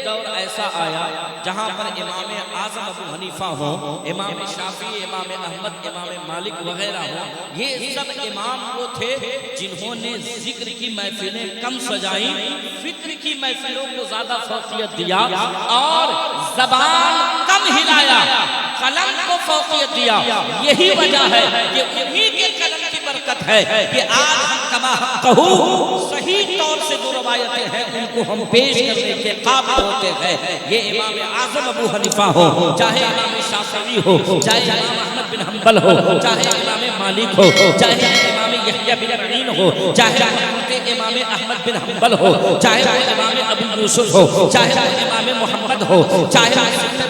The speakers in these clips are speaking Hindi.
दौर ऐसा आया जहां पर इमाम आजम अबू हनीफा हो, इमाम शाफी, इमाम अहमद, इमाम मालिक वगैरह हो, ये सब इमाम वो थे जिन्होंने जिक्र की महफिलें कम सजाई, फिक्र की महफिलों को ज्यादा फौकियत दिया और जबान कम हिलाया, कलम को फौकियत दिया। यही वजह है कि उन्हीं के कलम की बरकत है कि आज हम कमा कहूँ सही तौर से जो रवायतें हैं उनको हम पेश करने के काबिल होते हैं। ये इमाम आजम अबू हनीफा हो, चाहे इमाम शाफी हो, चाहे इमाम अहमद बिन हंबल हो, चाहे इमाम मालिक हो, चाहे इमाम यहया बिन मईन हो, चाहे इमाम अहमद बिन हंबल हो, चाहे इमाम अबू यूसुफ हो, चाहे इमाम मोहम्मद हो, चाहे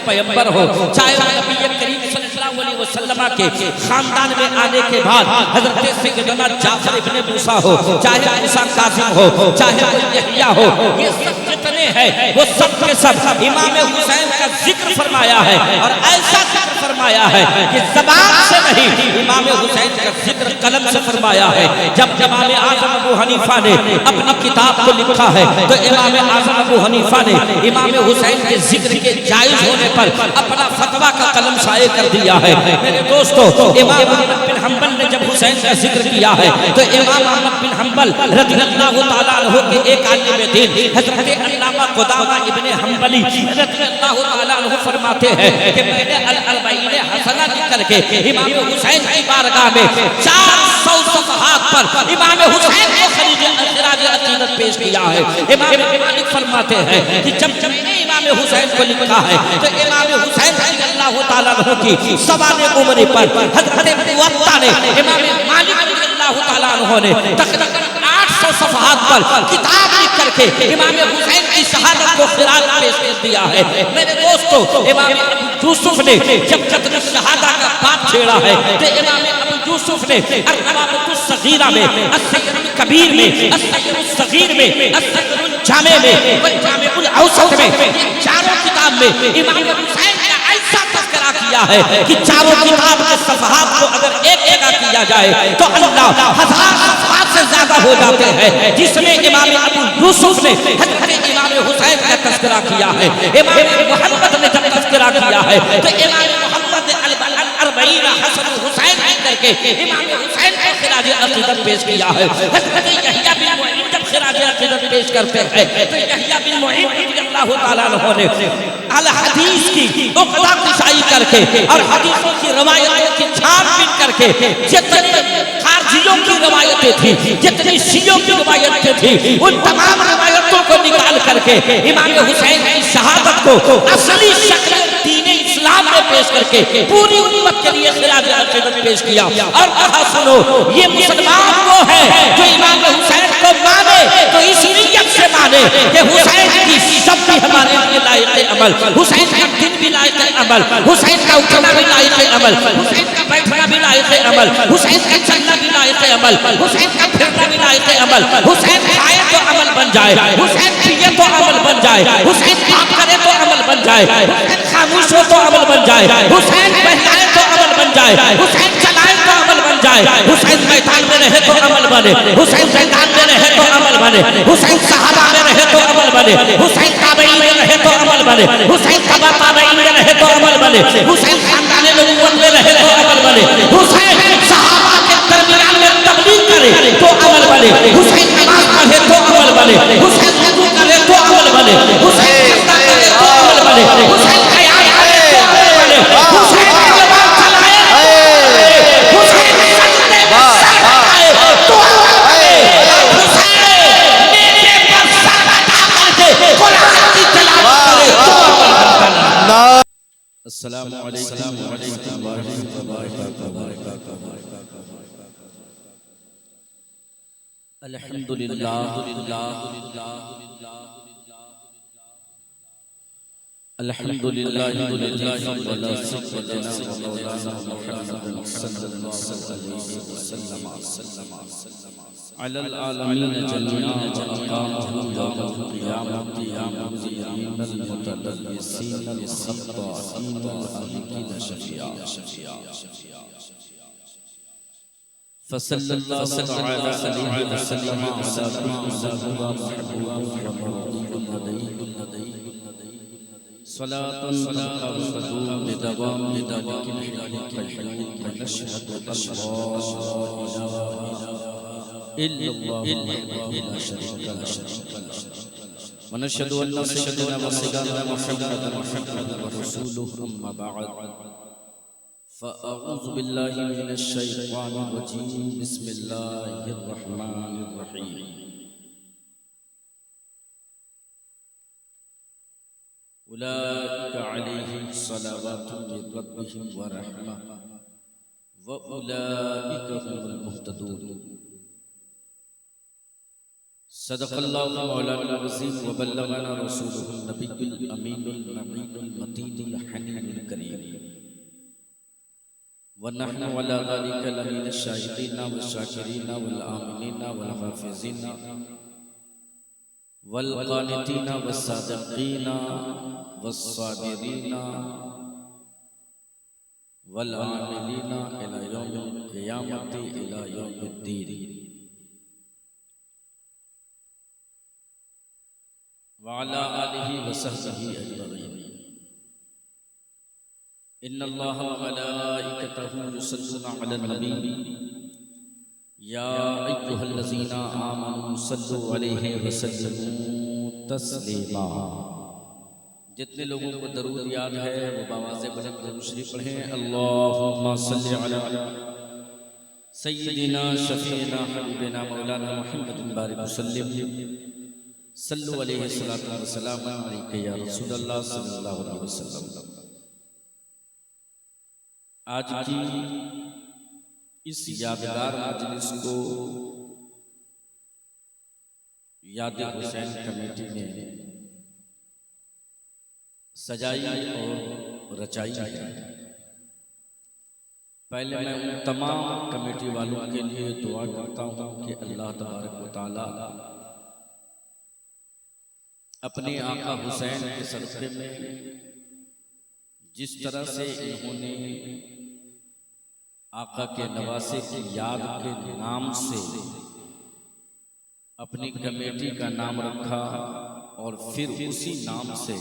पैगंबर हो, चाहे नबी करीम सल्लल्लाहु अलैहि वसल्लम के खानदान में आने के बाद हजरत सैयदना जाफर इब्ने मूसा हो, चाहे मूसा कासिम हो, चाहे यहया हो, ये सब जितने हैं वो सब के सब इमाम हुसैन का जिक्र फरमाया है और ऐसा जिक्र फरमाया है कि ज़बान से नहीं, इमाम हुसैन का जिक्र कलम से फरमाया है। जब इमाम आज़म अबू हनीफा ने अपनी किताब को लिखा है तो इमाम आज़म अबू हनीफा ने इमाम हुसैन के जिक्र के जायज होने पर अपना फतवा का कलम शाये कर दिया है। मेरे दोस्तों, इमाम अहमद बिन हंबल ने जब हुसैन का जिक्र किया है तो इमाम अहमद बिन हंबल रज़ियल्लाहु तआला अन्हु के एक आलिम दीन हज़रत अल्लामा क़ुदामा इब्ने हंबली रज़ियल्लाहु तआला अन्हु फरमाते हैं कि मैंने अल अर्बईन हसना लिख करके इमाम हुसैन की बारगाह में 400 सफ़हात पर इमाम हुसैन को खराज अक़ीदत पेश किया है। इमाम मालिक फरमाते हैं कि जब मैंने इमाम हुसैन को लिखा है तो इमाम हुसैन रज़ियल्लाहु तआला अन्हु की सवाने उम्र पर हज़रत मुवत्ता ने इमाम मालिक रज़ियल्लाहु तआला अन्हु ने तकरीबन 800 सफ़हात पर किताब लिख करके इमाम हुसैन की शहादत को खराज पेश कर दिया है। मेरे दोस्तों, इमाम यूसुफ ने जब जब शहादा का बात छेड़ा है तो इमाम यूसुफ ने अल-नवाबतुस सगीरा में, अस-सगीरुल कबीर में, अस-सगीरुल सगीर में, अस-सगीरुल जामे में, जामेउल औसत में, ये चारों किताब में इमाम हुसैन का ऐसा तज़किरा किया है कि चारों किताब के सफ़हात को अगर एक जगह किया जाए तो अल्लाह 1000 सफ़हात से ज्यादा हो जाते हैं, जिसमें इमाम अबू यूसुफ ने हज़रत इमाम हुसैन का तज़किरा किया है। इमाम मोहम्मद ने जब तज़किरा किया है तो इमाम मोहम्मद ने अल-अर्बईन हसन हुसैन करके इमाम हुसैन को खराज अक़ीदत पेश किया है। हज़रत यहया बिन मईन जब खराज अक़ीदत पेश करते हैं तो यहया बिन मईन रज़ियल्लाहु तआला अन्हु ने अल हदीस की उक़दा कुशाई करके और हदीसों की रवायतों की छानबीन करके जितने खारजियों की रवायतें थी, जितनी शियों की रवायतें थी, उन तमाम रवायतों को निकाल करके इमाम हुसैन की शहादत को असली शक्ल दीन इस्लाम में पेश करके पूरी उम्मत के लिए खराज अक़ीदत पेश किया और कहा, सुनो, ये मुसलमान वो है जो इमाम हुसैन को माने तो इस नीयत से माने कि हुसैन की शब्द भी हमारे लिए लायक अमल, हुसैन का दिन भी लायक अमल, हुसैन का उठना भी लायक अमल, हुसैन का बैठना भी लायक अमल, हुसैन का चलना भी लायक अमल, हुसैन का फिरना भी लायक अमल, हुसैन खाए तो अमल बन जाए, हुसैन पिए तो अमल बन जाए, हुसैन बात करे तो अमल बन जाए, हुसैन खामोश हो तो अमल बन जाए, हुसैन बहलाए तो अमल बन जाए, हुसैन चलाए तो अमल बन जाए, हुसैन मैदान में रहे तो अमल बने, हुसैन मैदान में रहे तो अमल बने, हुसैन सहाबा में रहे तो अमल बने, हुसैन ताबईन में रहे तो अमल बने, हुसैन तबा ताबईन में रहे तो अमल बने, हुसैन खानदान नबुव्वत में रहे तो अमल बने, हुसैन सहाबा के दरमियान में तबलीग करे तो अमल बने, हुसैन नमाज पढ़े तो अमल बने, हुसैन वुज़ू करे तो अमल बने, हुसैन सजदा करे तो अमल बने, हुसैन क़याम करे तो अमल बने, हुसैन तलवार चलाए, हुसैन सजदे में सर झुकाए तो अमल बने, हुसैन नेज़े पर सर रखा करके कुरान की तिलावत करे तो अमल बने। अस्सलामु अलैकुम व रहमतुल्लाहि व बरकातुहू। अल्हम्दुलिल्लाह अल्हम्दुलिल्लाह वला सल्लल्लाहु अलल आलमीन जमीअन अक़ामहु यौमल क़ियामति यौमल मुतलब्बिसीन बिस्सित्ताइन अल-हक़ीक़ शफ़िया फसल्लल्लाहु तआला अलैहि वसल्लम अला महबूब सलातन तक़ब्बल बिदवाम लिदालिकिल हिलालिल क़य्यूम व नशहदु अल्ला इलाहा इल्लल्लाहु ला शरीका लहु व नशहदु अन्ना सय्यदना व सय्यदना मुहम्मदन व रसूलुहु अम्मा बअद फ़अऊज़ु बिल्लाहि मिनश शैतानिर रजीम बिस्मिल्लाहिर रहमानिर रहीम उलाइका अलैहिम सलावातुम मिर रब्बिहिम व रहमा व उलाइका हुमुल मुहतदून सदक़ल्लाहु मौलाना अज़ीम व बल्लगना रसूलुहुन नबियुल अमीनुल मकीनुल मतीनुल हनीनुल करीम व नहनु अला ज़ालिका लमिनश शाहिदीन व शाकिरीन वल आमिनीन वल हाफ़िज़ीन वल क़ानितीन वस सादिक़ीन वस साबिरीन वल आमिलीन इला यौमिल क़ियामति इला यौमिद्दीन व अला आलिहि व सहबिहि अजमईन इन्नल्लाह व मलाइकतहु युसल्लूना अलन नबी या अय्युहल्लज़ीना आमनू सल्लु अलैहि व सल्लिमू तस्लीमा। जितने लोगों को दरूद याद है वो बावाज़े बुलंद दरूद शरीफ पढ़ें। अल्लाहुम्मा सल्लि अला सय्यिदिना शफ़ीना हबीबिना मौलाना मुहम्मदिन बारिक वसल्लिम सल्लु अलैहि सलातु व सलाम अलैका या रसूलल्लाह सल्लल्लाहु अलैहि वसल्लम। आज की इस यादगार मजलिस को याद हुसैन कमेटी ने सजाई और रचाई है। पहले मैं उन तमाम कमेटी वालों के लिए दुआ करता हूँ कि अल्लाह तबारक व तआला अपने आका हुसैन के सदक़े में जिस तरह से इन्होंने आका के नवासे की याद के नाम से अपनी कमेटी का नाम रखा और फिर उसी नाम से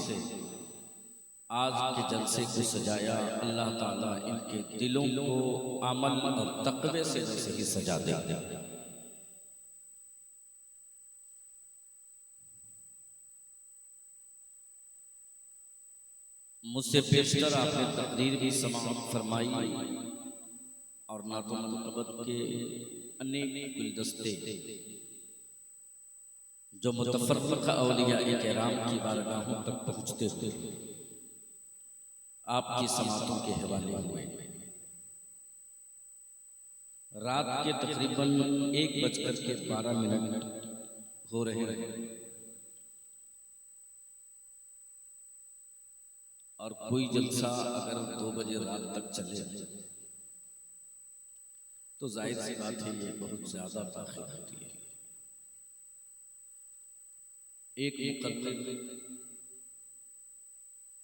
आज के जलसे को सजाया, अल्लाह ताला इनके दिलों को अमल और तक़वे से ही सजा दे। मुझसे पेशतर आपने तकरीर भी समाअत फरमाई और नातो मनक़बत के अनेक गुलदस्ते जो मुतफ़र्रिक़ औलिया किराम की बारगाहों तक पहुँचते हुए आपकी समातों के हवाले हुए। रात के तकरीबन 1:12 हो रहे हैं और कोई जलसा अगर 2 बजे रात तक चले तो जाहिर सी बात है ये बहुत ज़्यादा ताख़ीर होती है। एक मुक़द्दम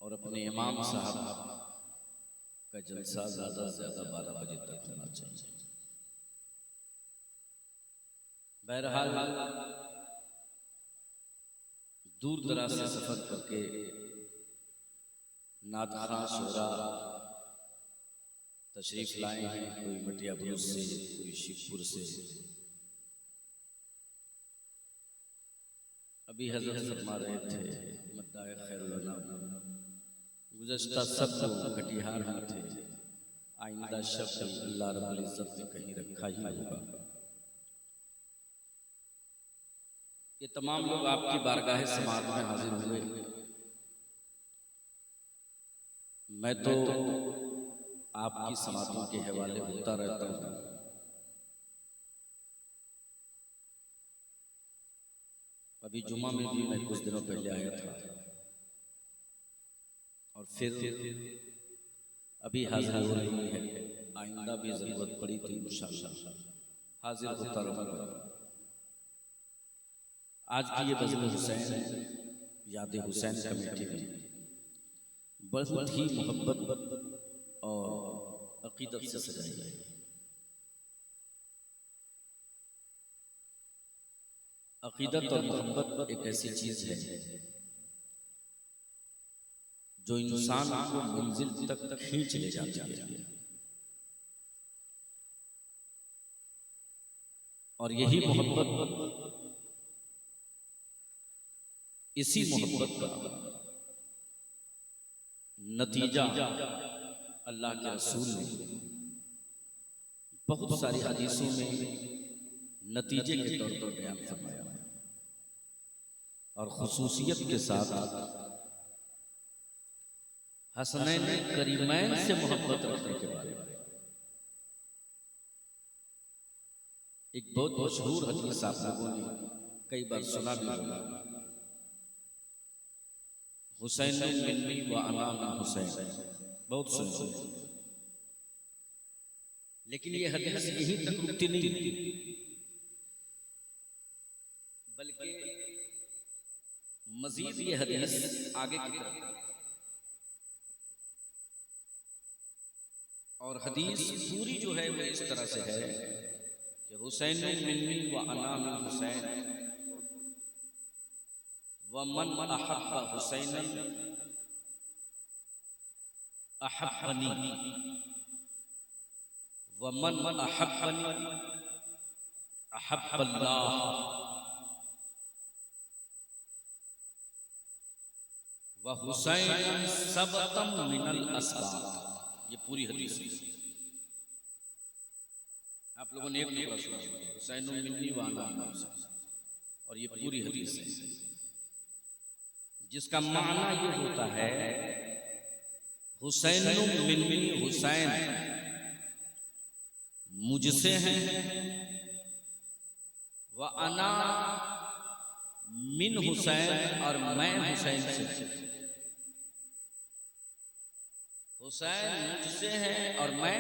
और अपने इमाम साहब का जलसा ज़्यादा से ज़्यादा 12 बजे तक होना चाहिए। बहरहाल दूर दराज से सफ़र करके नादखां शोरा तशरीफ़ लाए हैं, कोई मटिया बुरुज से, कोई शिवपुर से। अभी हज़रत फरमा रहे थे मद्दाए खैरुल अनाम गुज़श्ता सब कटिहार में थे, आइंदा शब्द अल्लाह रब्बुल इज़्ज़त ने कहीं रखा ही होगा। ये तमाम लोग आपकी बारगाह समात में हाजिर हुए। मैं तो आपकी समातों के हवाले होता रहता हूँ। अभी जुमा में भी मैं कुछ दिनों पहले आया था और फिर अभी हाजिर हो रही है। आइंदा भी ज़रूरत पड़ी तो इंशाअल्लाह हाजिर होता रहूँगा। आज की ये बज़्म हुसैन याद हुसैन कमेटी में बहुत ही मोहब्बत और अक़ीदत से सजाई गई। अक़ीदत और मोहब्बत एक ऐसी चीज़ है जो इंसान को मंजिल तक खींच ले जाती है। और यही मोहब्बत, इसी मोहब्बत का नतीजा अल्लाह के रसूल ने बहुत सारी हदीसों में नतीजे के तौर पर बयान फरमाया और खुसूसियत के साथ हसनैन करीमैन से मोहब्बत रखने के बारे में एक बहुत मशहूर हदीस आप लोगों ने कई बार सुना भी होगा। हुसैन मिन्नी व अना मिन हुसैन, बहुत सुने। लेकिन ये हदीस यहीं तक रुकती नहीं, बल्कि मजीद ये हदीस आगे की तरफ, और हदीस पूरी जो है वो इस तरह से है कि हुसैन मिन्नी व अना मिन हुसैन व मन अहब्ब हुसैनन अहब्बनी व मन अहब्बनी अहब्बल्लाह व हुसैन सबतम मिनल अस्बात। ये पूरी हदीस है। आप लोगों ने एक टुकड़ा सुना, हुसैन मिन्नी व अना मिन हुसैन, और ये पूरी हदीस है, जिसका माना ये होता है हुसैन मिन्नी, हुसैन मुझसे हैं, व अना मिन हुसैन, और मैं हुसैन से। हुसैन मुझसे है और मैं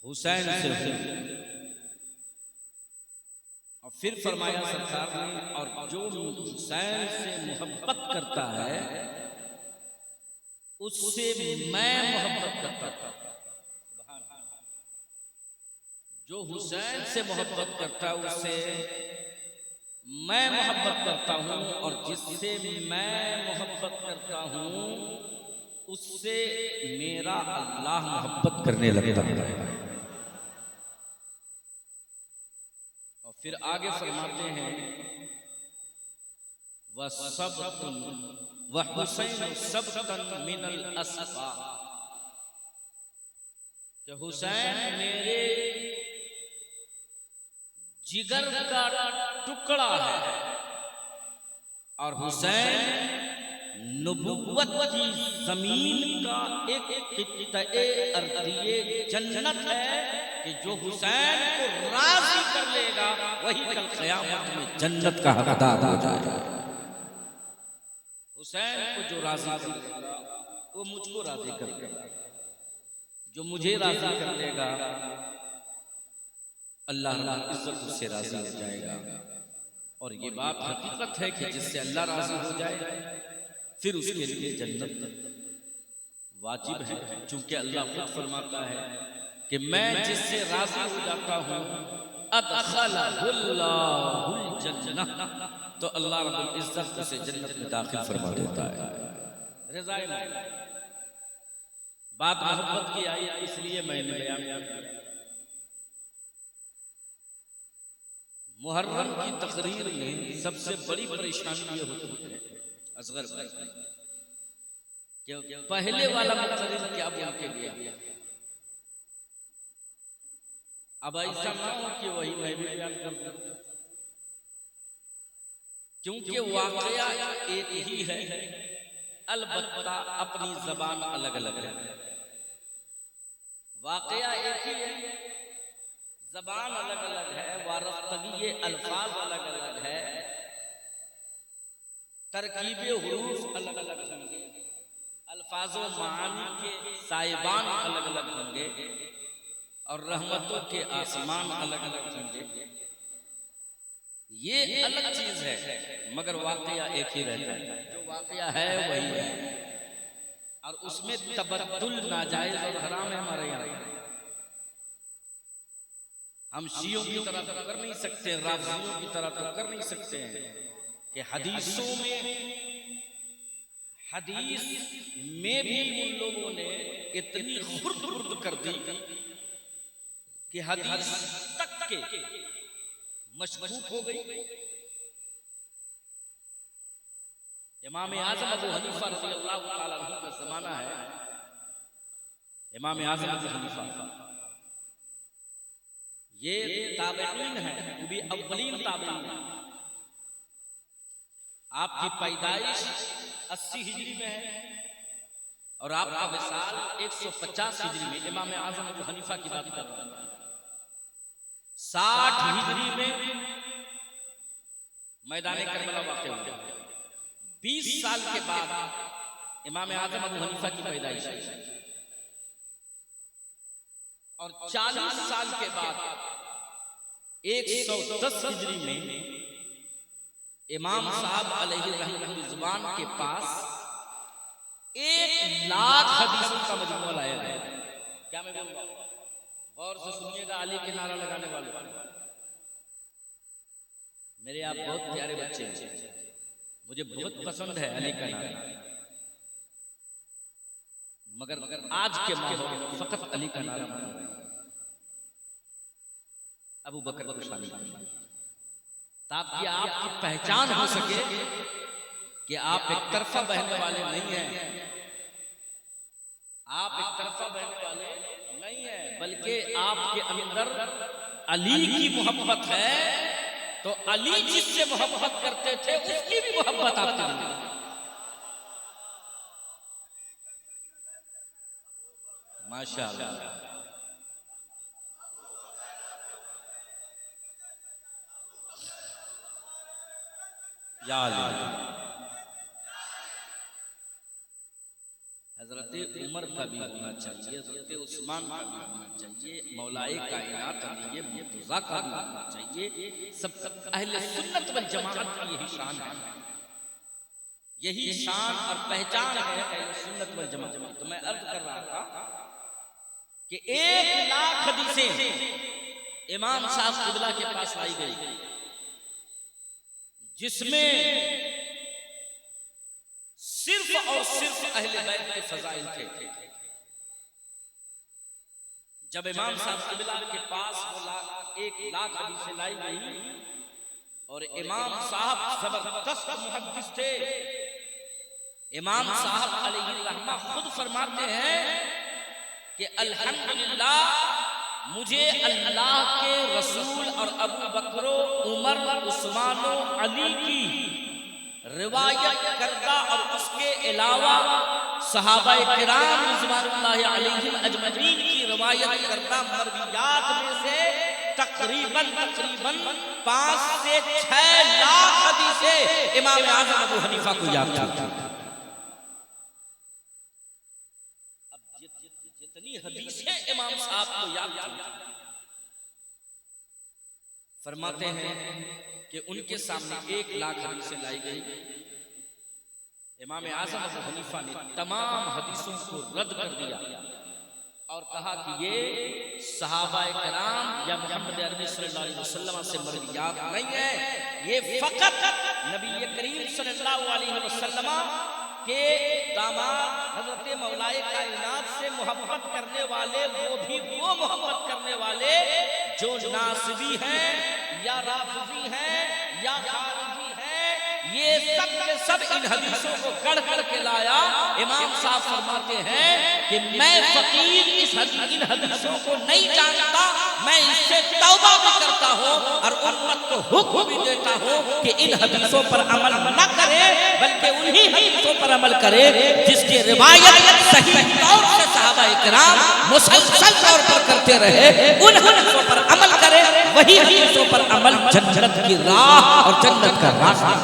हुसैन से हूं। और फिर फरमाया सरकार ने, और जो हुसैन से मोहब्बत करता है उससे मैं मोहब्बत करता हूं। जो हुसैन से मोहब्बत करता है उससे मैं मोहब्बत करता हूं, और जिससे मैं मोहब्बत करता हूं उससे मेरा अल्लाह मोहब्बत करने लगता है। और फिर आगे फरमाते हैं व सबतुन व हुसैन सबतन मिनल अस्फा, कि हुसैन मेरे जिगर का टुकड़ा है, और हुसैन नबुव्वत की जमीन का एक क़ित्ते अर्दिये जन्नत है, कि जो हुसैन को राज़ी कर लेगा वही कल क़यामत में जन्नत का हकदार हो जाएगा। हुसैन को जो राज़ी कर लेगा वो मुझको राज़ी कर लेगा, जो मुझे राज़ी कर लेगा अल्लाह रब्बुल इज़्ज़त उससे राज़ी हो जाएगा। और ये बात हकीकत है कि जिससे अल्लाह राज़ी हो जाए फिर उसके लिए जन्नत वाजिब है, चूंकि अल्लाह खुद फरमाता है कि मैं जिससे राज़ी हो जाता हूँ अदखलहुल्लाहुल जन्नह, तो अल्लाह रब्बुल इज़्ज़त उसे जन्नत में दाखिल फरमा देता है। रज़ाए मौला बात मोहब्बत की आई, इसलिए मैंने बयान किया। मुहर्रम की तकरीर में सबसे बड़ी परेशानी ये होती है असगर भाई, क्या पहले वाला मुकर्रिर क्या बोल के गया। अब ऐसा ना हो कि वही मैं भी बयान कर दूं, क्योंकि वाकया एक ही है, अलबत्ता अपनी जबान अलग अलग है। वाकया एक ही है, जबान अलग अलग है, वारफ्तगी ये अल्फाज अलग अलग है, तरकीबे हुरूफ अलग अलग होंगे, अल्फाजो मानी के साइबान अलग अलग होंगे, और रहमतों के आसमान अलग अलग होंगे। ये अलग चीज है, मगर वाकया एक ही रहता है। जो वाकया है वही है, और उसमें तबद्दुल नाजायज और हराम है हमारे यहाँ। हम शियों की तरह तो कर नहीं सकते, राफ़िज़ियों की तरह तो कर नहीं सकते हैं कि हदीसों में हदीस में भी उन लोगों ने इतनी खुर्द कर दी कि हदीस तक के मशकूक हो गई। इमाम आज़म अबू हनीफा रज़ियल्लाहु ताला अन्हु का ज़माना है। इमाम आज़म अबू हनीफा ये ताबईन है, वो भी अव्वलीन ताबईन है। आपकी पैदाइश 80 हिजरी में है और आपका विसाल 150 हिजरी में। इमाम आज़म अबू हनीफा की बात कर रहा हूं। 60 हिजरी में मैदान करबला वाक़या हुआ। 20 साल के बाद इमाम आज़म अबू हनीफा की पैदाइश है और 40 साल के बाद 110 हिजरी में इमाम साहब अलैहि रहमतुल्लाह के पास 1 लाख हदीसों का मजमूआ लाया गया। क्या मैं बोल रहा हूं? गौर से सुनिएगा, अली के नारा लगाने वाले मेरे आप बहुत प्यारे बच्चे हैं, मुझे बहुत पसंद है अली का नारा, मगर आज के माहौल में फकत अली का नारा मत लगाइए, अबू बकर को शामिल करिए, ताकि आपकी पहचान हो सके कि आप एक तरफा बहने वाले नहीं हैं। आप एक तरफा बहने वाले नहीं हैं, बल्कि आपके अंदर अली की मोहब्बत है। तो अली जिससे मोहब्बत करते थे उसकी भी मोहब्बत आपके अंदर। माशाअल्लाह। या हजरत उमर का भी होना चाहिए, हजरत उस्मान का भी होना चाहिए, मौलाए कायनात अली मुर्तज़ा का भी होना चाहिए। सब अहले सुन्नत वल जमाअत की यही शान है, यही शान और पहचान है अहले सुन्नत वल जमाअत। तो मैं अर्ज कर रहा था कि 1 लाख हदीसें इमाम साहब क़िबला के पास लाई गई, जिसमें सिर्फ और सिर्फ अहले बैत के फजाइल थे। जब इमाम साहब क़िबला के पास 1 लाख हदीसें लाई गई और इमाम साहब जबरदस्त मुहद्दिस थे। इमाम साहब अलैहि रहमा खुद फरमाते हैं कि अल्हम्दुलिल्लाह, मुझे अल्लाह के रसूल और अबू बकर, उमर, उस्मान, अली की रिवायत करदा और उसके अलावा सहाबाए किराम रिज़वानुल्लाहि अलैहिम अजमईन की रिवायत करदा मरवियात में से तकरीबन 5 से 6 लाख हदीसें इमाम आज़म अबू हनीफा को याद थी। अब जितनी हदीसें इमाम साहब को याद थी, फरमाते हैं कि उनके सामने 1 लाख हदीसें लाई गई। इमाम आज़म अबू हनीफा ने तमाम हदीसों को रद्द कर दिया और कहा कि ये सहाबाए किराम या मोहम्मद अरबी सल्लल्लाहु अलैहि वसल्लम से मरवियात नहीं है, ये फकत नबी करीम सल्लल्लाहु अलैहि वसल्लम के दामाद हजरत मौलाए कायनात से मोहब्बत करने वाले, वो भी वो मोहब्बत करने वाले जो नासबी हैं या राफिजी हैं या खारिजी हैं, ये सब के सब इन हदीसों को गढ़ करके लाया। इमाम साहब फरमाते हैं कि मैं फकीर इन हदीसों को नहीं जानता, मैं इससे तौबा भी करता हूँ और उम्मत को हुक्म भी देता हूँ कि इन हदीसों पर अमल न करे, बल्कि उन्हीं हदीसों पर अमल करे जिसकी रिवायत सही तौर से सहाबाए किराम मुसलसल तौर पर करते रहे। उन हदीसों पर अमल करे, वही हदीसों पर अमल जन्नत की राह और जन्नत का रास्ता।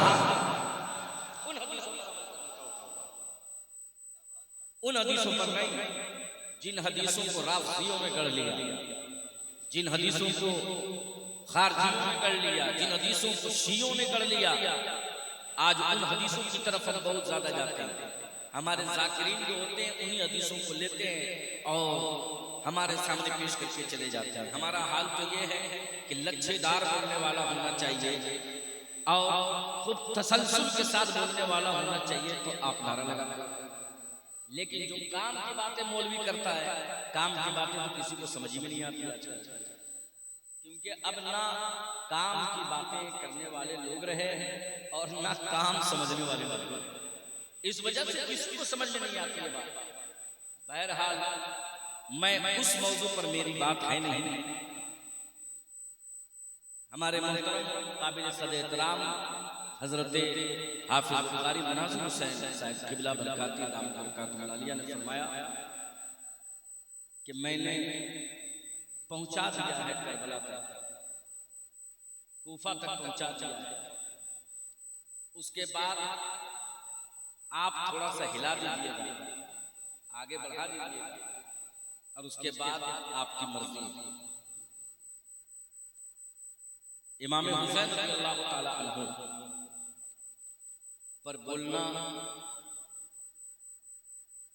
उन हदीसों पर नहीं जिन हदीसों को राफिजियों में गढ़ लिया, जिन हदीसों को खारजियों में गढ़ लिया, जिन हदीसों को शियों ने गढ़ लिया, आज उन हदीसों की तरफ हम बहुत ज्यादा जाते हैं। हमारे ज़ाकिरीन जो होते हैं उन्हीं हदीसों को लेते हैं और हमारे सामने पेश करके चले जाते हैं। हमारा हाल तो ये है कि लच्छेदार बनने वाला होना चाहिए, और खूब तसल्सल के साथ बोलने वाला होना चाहिए तो आप नारा लगा। लेकिन जो काम की बातें मौलवी करता है, काम की बातें तो किसी को समझ में नहीं आती आजकल, क्योंकि अब ना काम की बातें करने वाले लोग रहे हैं और ना काम समझने वाले लोग रहे। इस वजह से किसी को समझ में नहीं आती है बात। बहरहाल मैं उस मौजू पर मेरी बात है नहीं। हमारे मोहतरम काबिल सदर एहतराम हजरत हाफिज कारी मनाज़िर हुसैन साहिब क़िबला बरकाती दाम बरकातुहुल आलिया ने फरमाया कि मैंने पहुंचा दिया है करबला तक, कूफा तक पहुंचा दिया है। उसके बाद आप थोड़ा सा हिला दीजिएगा, आगे बढ़ा दीजिएगा, और उसके बाद आपकी मर्जी। इमाम हुसैन रज़ियल्लाहु ताला अन्हु पर बोलना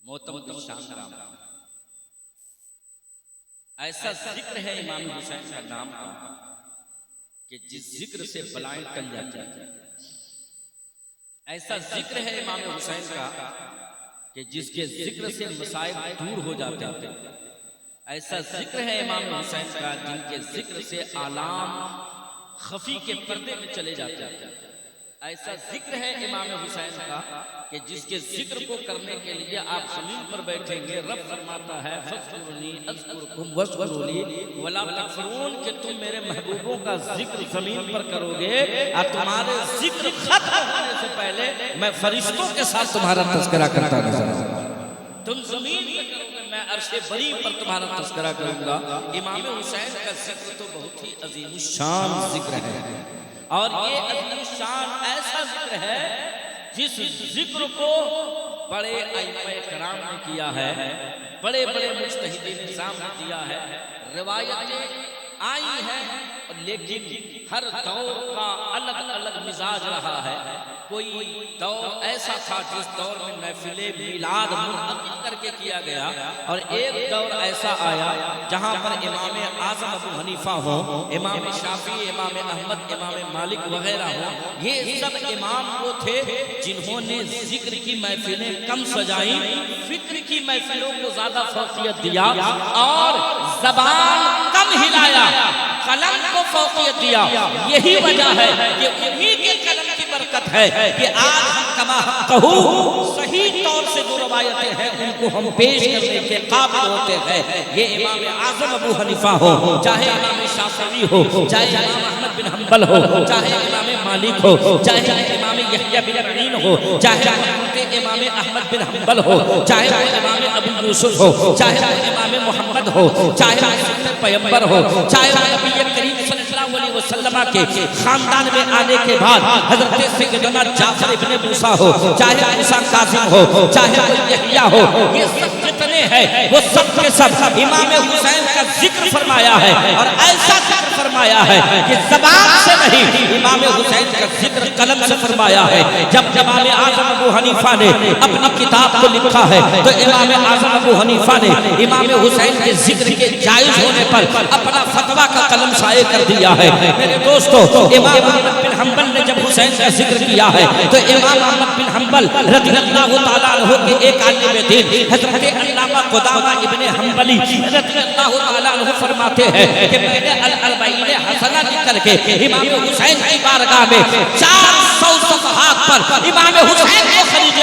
मोतम शान काम। ऐसा जिक्र है इमाम हुसैन का नाम का कि जिस जिक्र से बलाएं टल जाती है। ऐसा जिक्र है इमाम हुसैन का कि जिसके जिक्र से मसाइब दूर हो जाते हैं। ऐसा जिक्र है इमाम हुसैन का जिनके जिक्र से आलाम खफी के पर्दे में चले जाते हैं। ऐसा जिक्र है इमाम हुसैन का कि जिसके जिक्र को करने के लिए आप जमीन पर बैठेंगे, रब फरमाता है फज़कुरूनी अज़कुरकुम वश्कुरूली वला तकफुरून, कि तुम मेरे महबूबों का जिक्र जमीन पर करोगे और तुम्हारे जिक्र खत्म होने से पहले मैं फरिश्तों के साथ तुम्हारा तज़किरा करता नजर आऊंगा। तुम जमीन पर करोगे, मैं अर्शे बरी पर तुम्हारा तज़किरा करूंगा। इमाम हुसैन का जिक्र तो बहुत ही अज़ीमुश्शान जिक्र है, और ये अज़ीमुश्शान ऐसा जिक्र है जिस जिक्र को बड़े अइम्मा कराम ने किया है, बड़े बड़े मुज्तहिदीन निज़ाम ने दिया है, रिवायतें आई हैं, लेकिन हर दौर का अलग अलग मिजाज रहा है। कोई दौर ऐसा था जिस दौर में महफिले मिलाद मुनअक़िद करके किया गया, और एक दौर ऐसा आया जहाँ पर इमाम आज़म अबू हनीफा हो, इमाम शाफी, इमाम अहमद, इमाम मालिक वगैरह हो। ये सब इमाम वो थे जिन्होंने जिक्र की महफिलें कम सजाई, फिक्र की महफिलों को ज्यादा फौकियत दिया, और ज़बान कम हिलाया, कलम को फौकियत दिया। यही वजह है कि उन्हीं के कलम की बरकत है कि आज हम कमा कहूँ सही तौर से जो रवायतें हैं उनको हम पेश करने के काबिल होते हैं। ये इमाम आज़म अबू हनीफा हो, चाहे इमाम शाफ़िई हो, चाहे इमाम अहमद बिन हम्बल हो, चाहे इमाम मालिक हो, चाहे इमाम यहया बिन मईन हो, चाहे इमाम अहमद बिन हम्बल हो, चाहे इमाम अबू यूसुफ हो, चाहे इमाम मोहम्मद हो, चाहे पैगंबर हो, चाहे नबी करीम सल्लल्लाहु अलैहि वसल्लम के खानदान में आने के बाद हज़रत सैयदना जाफर इब्ने मूसा हो, चाहे मूसा कासिम हो, चाहे यहया हो, ये सब जितने हैं वो सब के सब इमाम हुसैन का जिक्र फरमाया है, और ऐसा जिक्र फरमाया है कि ज़बान से नहीं, इमाम हुसैन का जिक्र कलम से फरमाया है। जब इमाम आज़म अबू हनीफा ने अपनी किताब को लिखा है तो इमाम आज़म अबू हनीफा ने इमाम हुसैन के जिक्र के जायज होने पर अपना फतवा का कलम शाये कर दिया है। मेरे दोस्तों, इमाम अहमद बिन हम्बल ने जब हुसैन का जिक्र किया है तो इमाम अहमद बिन हम्बल रज़ियल्लाहु ताला अन्हु के एक आलिम दीन हज़रत अल्लामा क़ुदामा इब्ने हम्बली रज़ियल्लाहु ताला अन्हु फरमाते हैं कि मैंने अल-अर्बईन हसना लिख करके इमाम हुसैन की बारगाह में 400 सफ़हात पर इमाम हुसैन को खरीज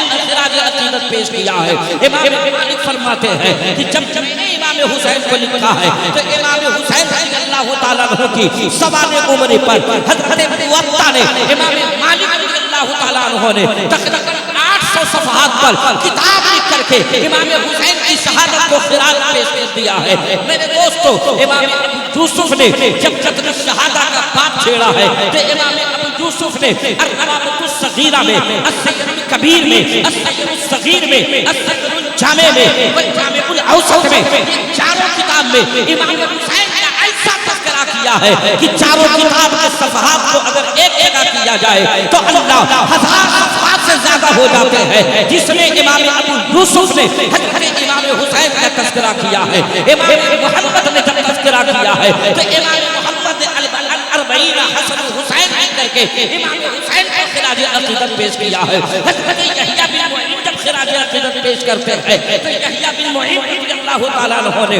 अक़ीदत पेश किया है। इमाम मालिक फरमाते हैं कि जब मैंने इमाम हुसैन को लिखा है तो इमाम हुसैन रज़ियल्लाहु ताला अन्हु की सवाने उम्र पर हज़रत मुवत्ता ने इमाम मालिक रज़ियल्लाहु ताला अन्हु ने तकरीबन 800 सफ़हात पर किताब लिख करके इमाम हुसैन की शहादत को खिराज पेश कर दिया है। मेरे दोस्तों, इमाम अबू यूसुफ ने जब कत्ल शहादा का बात छेड़ा है तो इमाम अबू यूसुफ ने अल-नवाबतुस सगीरा में, अस-सगीरुल कबीर में, अस-सगीरुल सगीर में, अस-सगीरुल जामे में, वल जामिउल औसत में, ये चारों किताब में इमाम हुसैन का ऐसा तज़किरा किया है कि चारों किताब के सफ़हात को अगर एक जगह किया जाए तो अल्लाह 1000 सफ़हात से ज्यादा हो जाते हैं, जिसमें इमाम अबू यूसुफ ने हज़रत इमाम हुसैन का तज़किरा किया है। इमाम मोहम्मद ने जब तज़किरा किया है तो इमाम मोहम्मद अर्बईन हसन हुसैन करके इमाम हुसैन को खिराज अकीदत पेश किया है। हज़रत यहया बिन मुईन जब खिराज अकीदत पेश करते हैं तो यहया बिन मुईन रज़ियल्लाहु ताला अन्हु ने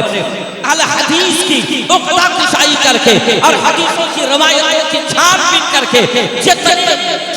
अल हदीस की उक़दा कुशाई करके और हदीसों की रवायतों की छानबीन करके जितने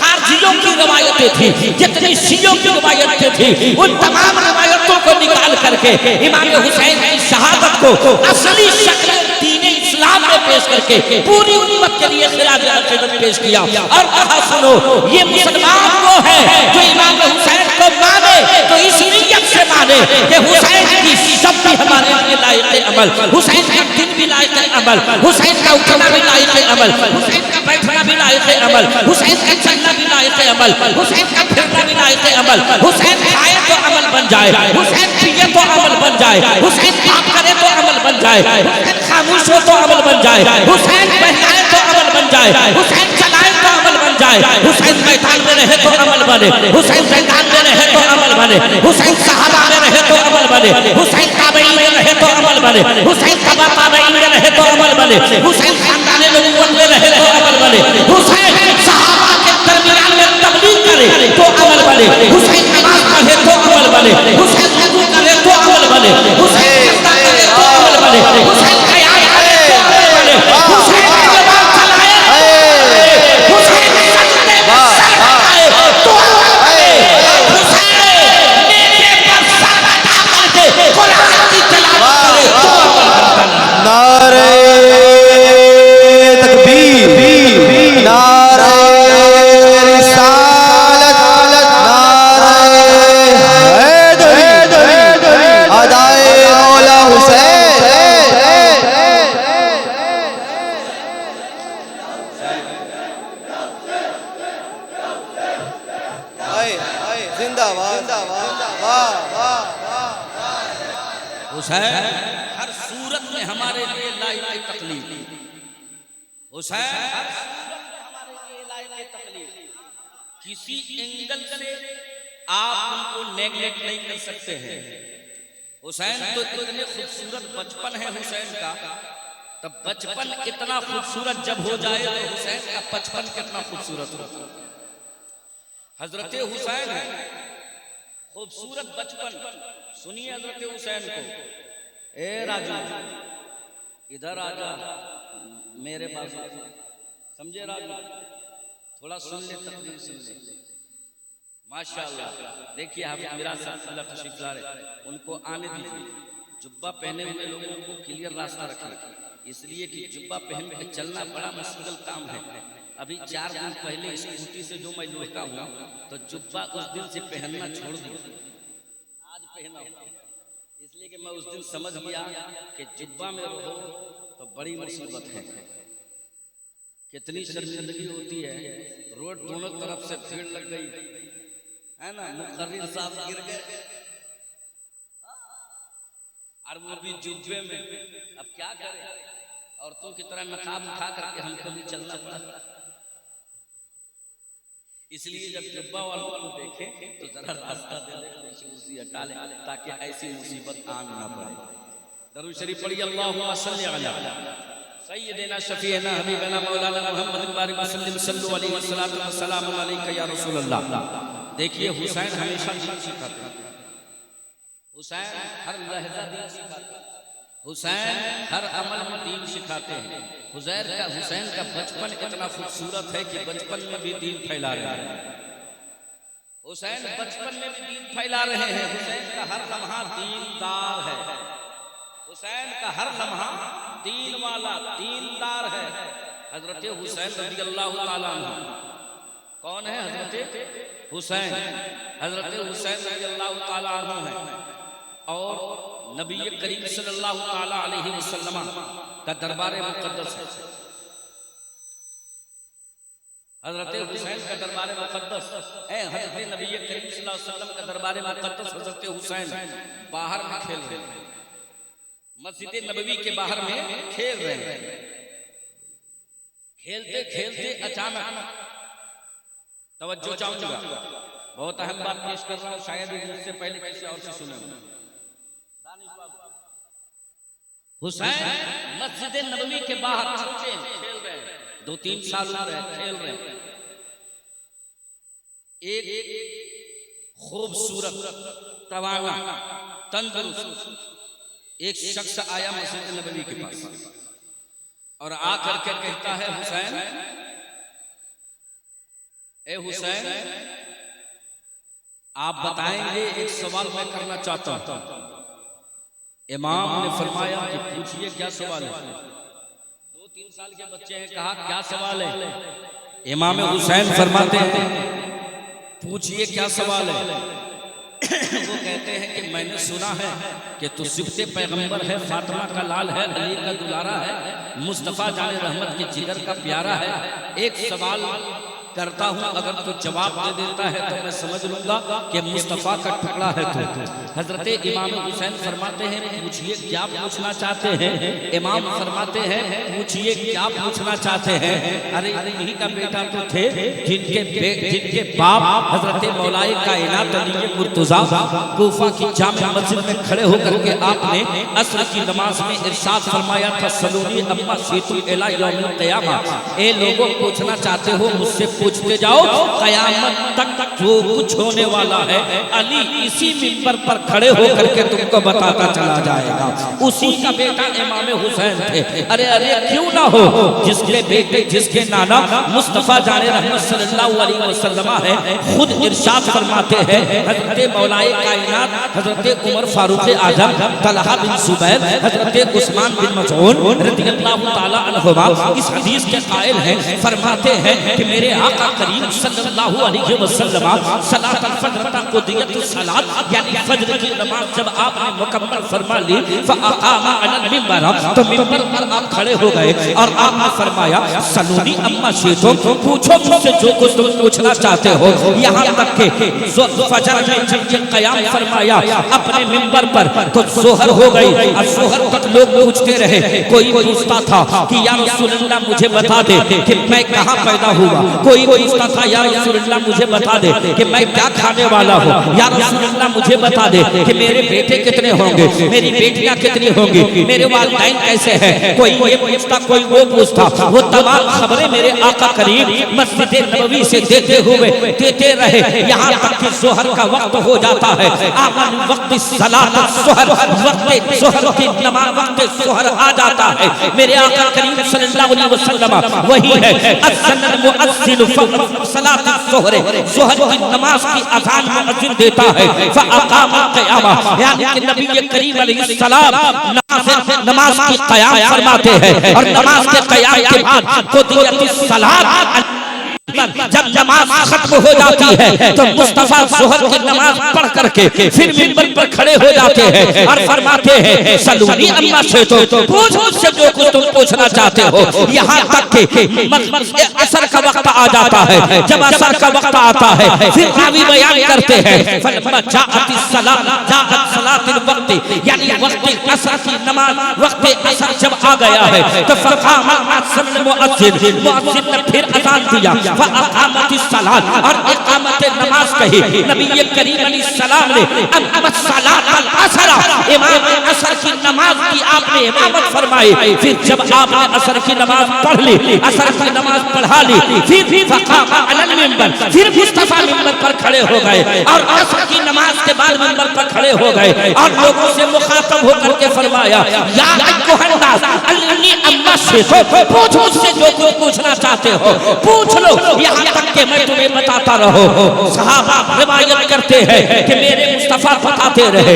खारजियों की रवायतें थी, जितनी शियों की रवायतें थी, उन तमाम रवायतों को निकाल करके इमाम हुसैन की शहादत को असली शक्ल दीन इस्लाम में पेश करके पूरी उम्मत के लिए खिराज अकीदत पेश किया और कहा सुनो ये मुसलमान वो है जो इमाम हुसैन को माने तो इस नीयत से माने कि हुसैन की सब भी हमारे लिए लायक अमल, हुसैन का दिन भी लायक अमल, हुसैन का उठना भी लायक अमल, हुसैन का बैठना भी लायक अमल, हुसैन का चलना भी लायक अमल, हुसैन का फिरना भी लायक अमल, हुसैन खाए तो अमल बन जाए, हुसैन पिए तो अमल बन जाए, हुसैन बात करे तो अमल बन जाए, हुसैन खामोश हो तो अमल बन जाए, हुसैन पहनाए तो अमल बन जाए, हुसैन चलाए तो अमल बन जाए, हुसैन मैदान में रहे तो अमल बने, हुसैन मैदान में रहे तो अमल बने, हुसैन सहाबा में रहे तो अमल बने, हुसैन ताबईन में रहे तो अमल बने, हुसैन तबा ताबईन में रहे तो अमल बने, हुसैन खानदान नबूवत में रहे तो अमल बने, हुसैन सहाबा के दरमियान में तबलीग करे तो अमल बने, हुसैन नमाज पढ़े तो अमल बने, हुसैन वुज़ू करे तो अमल बने, हुसैन सजदा करे तो अमल बने, हुसैन क़याम करे तो अमल बने, हुसैन ज़बान चलाए, हुसैन सजदे में सर झुकाए तो अमल बने, हुसैन नेज़े पर सर बैठा करके कुरान की तिलावत करे तो अमल बने। नारे तकबीर, नारे रिसालत, नारे हैदरी, अदाए मौला हुसैन। जिंदाबाद, वाह वाह वाह। हुसैन हर सूरत में हमारे लिए लायक तकलीफ, हुसैन हर सूरत में हमारे लिए लायक तकलीफ, किसी एंगल से आप उनको नेगलेक्ट नहीं कर सकते हैं। हुसैन तो इतने खूबसूरत बचपन है हुसैन का, तब बचपन इतना खूबसूरत जब हो जाए तो हुसैन का बचपन कितना खूबसूरत हो। हजरत हुसैन है खूबसूरत बचपन। सुनिए हजरत हुसैन को, ए राजू इधर आजा मेरे पास, समझे राजू, थोड़ा सुन ले, तकरीर सुन ले। माशाअल्लाह देखिए आप मेरा साथ तशरीफ ला रहे, उनको आने दीजिए। जुब्बा पहने हुए लोगों को क्लियर रास्ता रखिए, इसलिए कि जुब्बा पहन के चलना बड़ा मुश्किल काम है। अभी 4 दिन पहले स्कूटी से जो मैं लुढ़का हूँ तो जुब्बा उस दिन से पहनना छोड़ दिया, आज पहना, इसलिए कि मैं उस दिन समझ गया कि जुब्बा में रहो तो बड़ी मुसीबत है। कितनी शर्मिंदगी होती है, रोड दोनों तरफ से भीड़ लग गई है ना, मुकर्रिर साहब गिर गए और वो भी जुब्बे में। अब क्या करें, औरतों की तरह नकाब उठा करके हमको भी चलना पड़ा। इसलिए जब जुब्बा वालों को देखें तो जरा रास्ता दे दे, कुर्सी हटा ले, ताकि ऐसी मुसीबत आन ना पड़े। दरूद शरीफ पढ़िए, अल्लाहुम्मा सल्ली अला सय्यिदना शफीअना हबीबना मौलाना मुहम्मद बारिक वसल्लम सल्लल्लाहु अलैहि वसल्लम व सलाम अलैका या रसूल अल्लाह। देखिए हुसैन हमेशा दीन सिखाते हैं, हुसैन हर लहजा दीन सिखाते हैं, हुसैन हर अमल में दीन सिखाते हैं। हुसैन का बचपन इतना खूबसूरत है कि बचपन में भी दीन फैला रहे हैं, हुसैन बचपन में भी दीन फैला रहे हैं। हुसैन का हर लम्हा दीनदार है, हुसैन का हर लम्हा दीन वाला दीनदार है। हजरत हुसैन रज़ियल्लाहु ताला अन्हु कौन है? हजरत हुसैन, हजरत हुसैन रज़ियल्लाहु ताला अन्हु है और नबी करीम सल्लल्लाहु ताला अलैहि वसल्लम का दरबार मुक़द्दस है। हजरत हुसैन का दरबार मुक़द्दस है, हजरत नबी करीम सल्लल्लाहु अलैहि वसल्लम का दरबार मुक़द्दस हजरत हुसैन बाहर में खेल रहे हैं, मस्जिद नबवी के बाहर में खेल रहे हैं। खेलते खेलते अचानक, तवज्जो चाहूंगा, बहुत अहम बात पेश कर रहा हूं, शायद मुझसे पहले किसी और से सुने। हुसैन मस्जिद नबवी के बाहर खेल रहे हैं, 2-3 साल उम्र है, खेल रहे हैं। एक खूबसूरत तवाना तंदुरुस्त एक शख्स आया मस्जिद नबवी के पास और आकर के कहता है, हुसैन, ए हुसैन, आप बताएंगे, एक सवाल मैं करना चाहता हूं। इमाम ने फरमाया कि पूछिए क्या सवाल है। 2-3 साल के बच्चे हैं, कहा क्या सवाल है। इमाम हुसैन फरमाते हैं, पूछिए क्या सवाल है। वो कहते हैं कि मैंने सुना है कि तू सिफ्ते पैगंबर है, फातिमा का लाल है, अली का दुलारा है, मुस्तफ़ा जाने रहमत के जिगर का प्यारा है। एक सवाल करता हूं, अगर तू जवाब दे देता है तो मैं समझ लूंगा कि मुस्तफ़ा का टुकड़ा है तू। हजरत इमाम हुसैन फरमाते हैं, पूछिए क्या पूछना चाहते हैं। इमाम फरमाते हैं, पूछिए क्या पूछना चाहते हैं। अरे इन्हीं का बेटा तो थे जिनके बाप हजरत मौलाए कायनात अली मुर्तज़ा कूफा की जामे मस्जिद में खड़े होकर के आपने असर की नमाज में इरशाद फरमाया था, सलूनी अम्मा सीतु इला यौमिल क़ियामा। ए लोगों, पूछना चाहते हो मुझसे पूछते जाओ, कयामत तक जो कुछ होने वाला है अली इसी मिंबर पर खड़े होकर के तुमको बताता चला जाएगा। उसी का बेटा इमाम हुसैन थे। अरे अरे क्यों ना हो, जिसके बेटे जिसके नाना मुस्तफ़ा जाने रहमत सल्लल्लाहु अलैहि वसल्लम है, खुद इरशाद फरमाते हैं, हजरत मौलाए कायनात हजरत उमर फारूक आजम, तलहा बिन जुबैर, हजरत उस्मान बिन मज़ऊन रज़ियल्लाहु ताला अन्हुमा इस हदीस के कायल हैं। फरमाते हैं कि मेरे आका करीम सल्लल्लाहु अलैहि वसल्लम सलात अल-फज्र को दियत सलात यानी फज्र की नमाज जब आपने मुकम्मल फरमा ली, फ़अक़ामा अलल मिंबर, तो मिंबर पर आप खड़े हो गए और आपने फरमाया, सलूनी अम्मा शीतुम, पूछो मुझसे जो कुछ तुम पूछना चाहते हो। यहाँ तक के फजर में जब ये क़याम फरमाया अपने मिंबर पर, तो ज़ोहर हो गई और ज़ोहर तक लोग पूछते रहे। कोई पूछता था कि या रसूलल्लाह मुझे बता दे कि मैं कहाँ पैदा हुआ। कोई पूछता था, या रसूलल्लाह मुझे बता दे कि मैं क्या खाने वाला हूँ। या रसूलल्लाह मुझे बता दे कि मेरे बेटे कितने होंगे, मेरी बेटियां कितनी होंगी, मेरे वालिदैन कैसे हैं। कोई ये पूछता, कोई वो पूछता। वो तमाम खबरें मेरे आका करीम मस्जिद नबवी से देते रहे। यहाँ तक कि ज़ोहर का वक्त हो जाता है। आमन वक्त सलात ज़ोहर, वक्त ज़ोहर की नमाज, वक्त ज़ोहर आ जाता है। मेरे आका करीम सल्लल्लाहु अलैहि वसल्लम वही है, अज़्ज़न मुअज़्ज़िन सलात ज़ोहर, ज़ोहर की नमाज की अज़ान मुअज़्ज़िन देता है। फ़अक़ामा क़यामा, यानी कि नबी करीम अलैहिस्सलाम नमाज की क़याम फरमाते हैं और नमाज के क़याम के बाद क़ुदियतिस सलात, जब नमाज खत्म हो जाती है तो मुस्तफ़ा ज़ोहर की नमाज पढ़ करके फिर मिंबर पर खड़े हो जाते हैं और फरमाते हैं, सलूनी अम्मा से तो पूछ मुझसे जो कुछ तुम पूछना चाहते हो। यहाँ तक कि असर का वक्त आ जाता है। जब असर का वक्त आता है फिर रावी बयान करते हैं, फलम्मा जाअतिस सलात, जाअत सलातुल वक्त, यानी वक्त असर की नमाज, वक्त असर जब आ गया है तो फ़क़ामा अज़्ज़न मुअज़्ज़िन, मुअज़्ज़िन ने फिर अज़ान दिया, फ़अक़ामतिस सलात, और इक़ामत नमाज कही। नबी करीम अलैहिस्सलाम ने अक़ामत सलातल असर, इमाम असर की नमाज की आपने इमामत फरमाई। फिर जब आपने असर की नमाज पढ़ ली, असर की नमाज पढ़ा ली, फिर फ़क़ामा अलल मिंबर, फिर मुस्तफ़ा मिंबर पर खड़े हो गए और असर की नमाज के बाद मिंबर पर खड़े हो गए और लोगों से मुखातब होकर के फरमाया, या अय्युहन नास अल्ली अम्मा से पूछ मुझसे जो कुछ पूछना चाहते हो पूछ लो, यहाँ तक के मैं तुम्हें बताता रहो। सहाबा रिवायत करते हैं कि मेरे मुस्तफ़ा बताते रहे,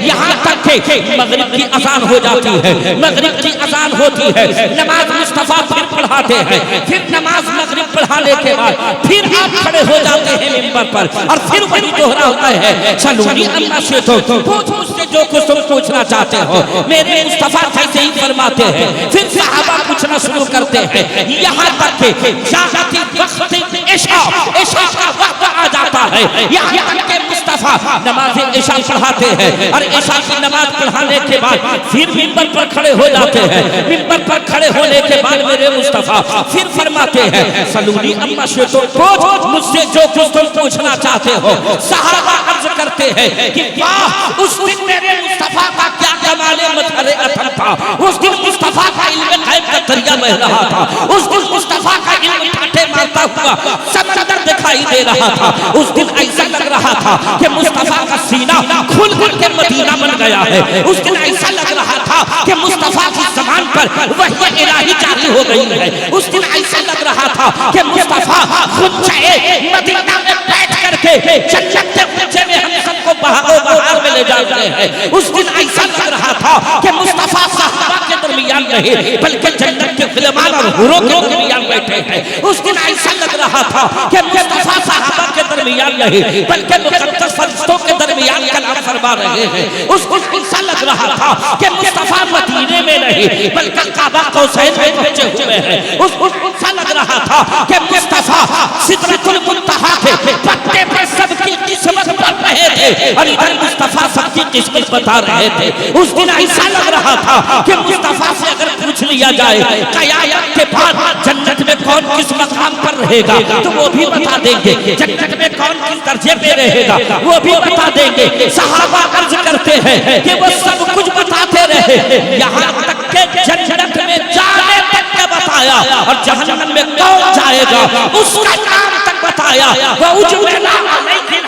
यहाँ तक के मगरिब की अज़ान हो जाती है, मगरिब की अज़ान होती है, नमाज मुस्तफ़ा फिर पढ़ाते हैं, फिर नमाज मगरिब पढ़ाने के बाद फिर आप खड़े हो जाते हैं मिंबर पर और फिर वही दोहरा होता है, सलूनी अम्मा से तो पूछ मुझसे जो कुछ तुम पूछना चाहते हो। मेरे मुस्तफ़ा जैसे ही फरमाते हैं, फिर सहाबा पूछना शुरू करते हैं। यहाँ तक के जाती वक्त इशा का वक्त आ जाता है, यहाँ तक के मुस्तफ़ा नमाज इशा पढ़ाते हैं और इशा की नमाज पढ़ाने के बाद फिर मिंबर पर खड़े हो जाते हैं। मिंबर पर खड़े होने के बाद मेरे मुस्तफ़ा फिर फरमाते हैं, सलूनी अम्मा से तो पूछ मुझसे जो कुछ तुम पूछना चाहते हो। सहाबा अर्ज करते हैं कि वाह उस दिन मेरे मुस्तफा का क्या कमाले मजहरे अथर था। उस दिन मुस्तफा का इल्म गैब का दरिया बह रहा था। उस दिन मुस्तफा का इल्म ठाठे मारता हुआ समंदर दिखाई दे रहा था। उस दिन ऐसा लग रहा था कि मुस्तफा का सीना खुल करके मदीना बन गया है। उस दिन ऐसा लग रहा था कि मुस्तफा की ज़बान पर वही इलाही जारी हो गई है। उस दिन ऐसा लग रहा था कि मुस्तफा खुद चाहे मदीना में बैठ करके जन्नत के खुचे में हम सबको बाहर में ले जा रहे हैं। उस दिन ऐसा लग रहा था कि मुस्तफा सहाबा के दरमियान रहे बल्कि जन्नत के गुलामान और हुरों के दरमियान बैठे हैं। उस दिन ऐसा लग रहा था कि मुस्तफा सहाबा के दरमियान रहे बल्कि मुकद्दस फरिश्तों के दरमियान कलाम फरमा रहे हैं। उस दिन ऐसा लग रहा था कि मुस्तफा मदीने में रहे बल्कि काबा कौसैन में पहुंचे हुए हैं। उस ऐसा लग रहा था कि मुस्तफा सिदरतुल मुंतहा के पत्ते पर सबकी किस्मत पढ़ रहे थे और इधर मुस्तफा सबकी किस्मत बता रहे थे। उस दिन ऐसा लग रहा था कि मुस्तफा से अगर पूछ लिया जाए क़यामत के बाद जन्नत में कौन किस मकाम पर रहेगा तो वो भी बता देंगे। जन्नत में कौन किस दर्जे पे रहेगा वो भी बता देंगे। सहाबा अर्ज करते हैं कि वो सब कुछ बताते रहे, यहाँ तक के जन्नत में जाने तक का बताया और जहन्नम में कौन जाएगा उसका नाम तक बताया। वो उजमेला लेकिन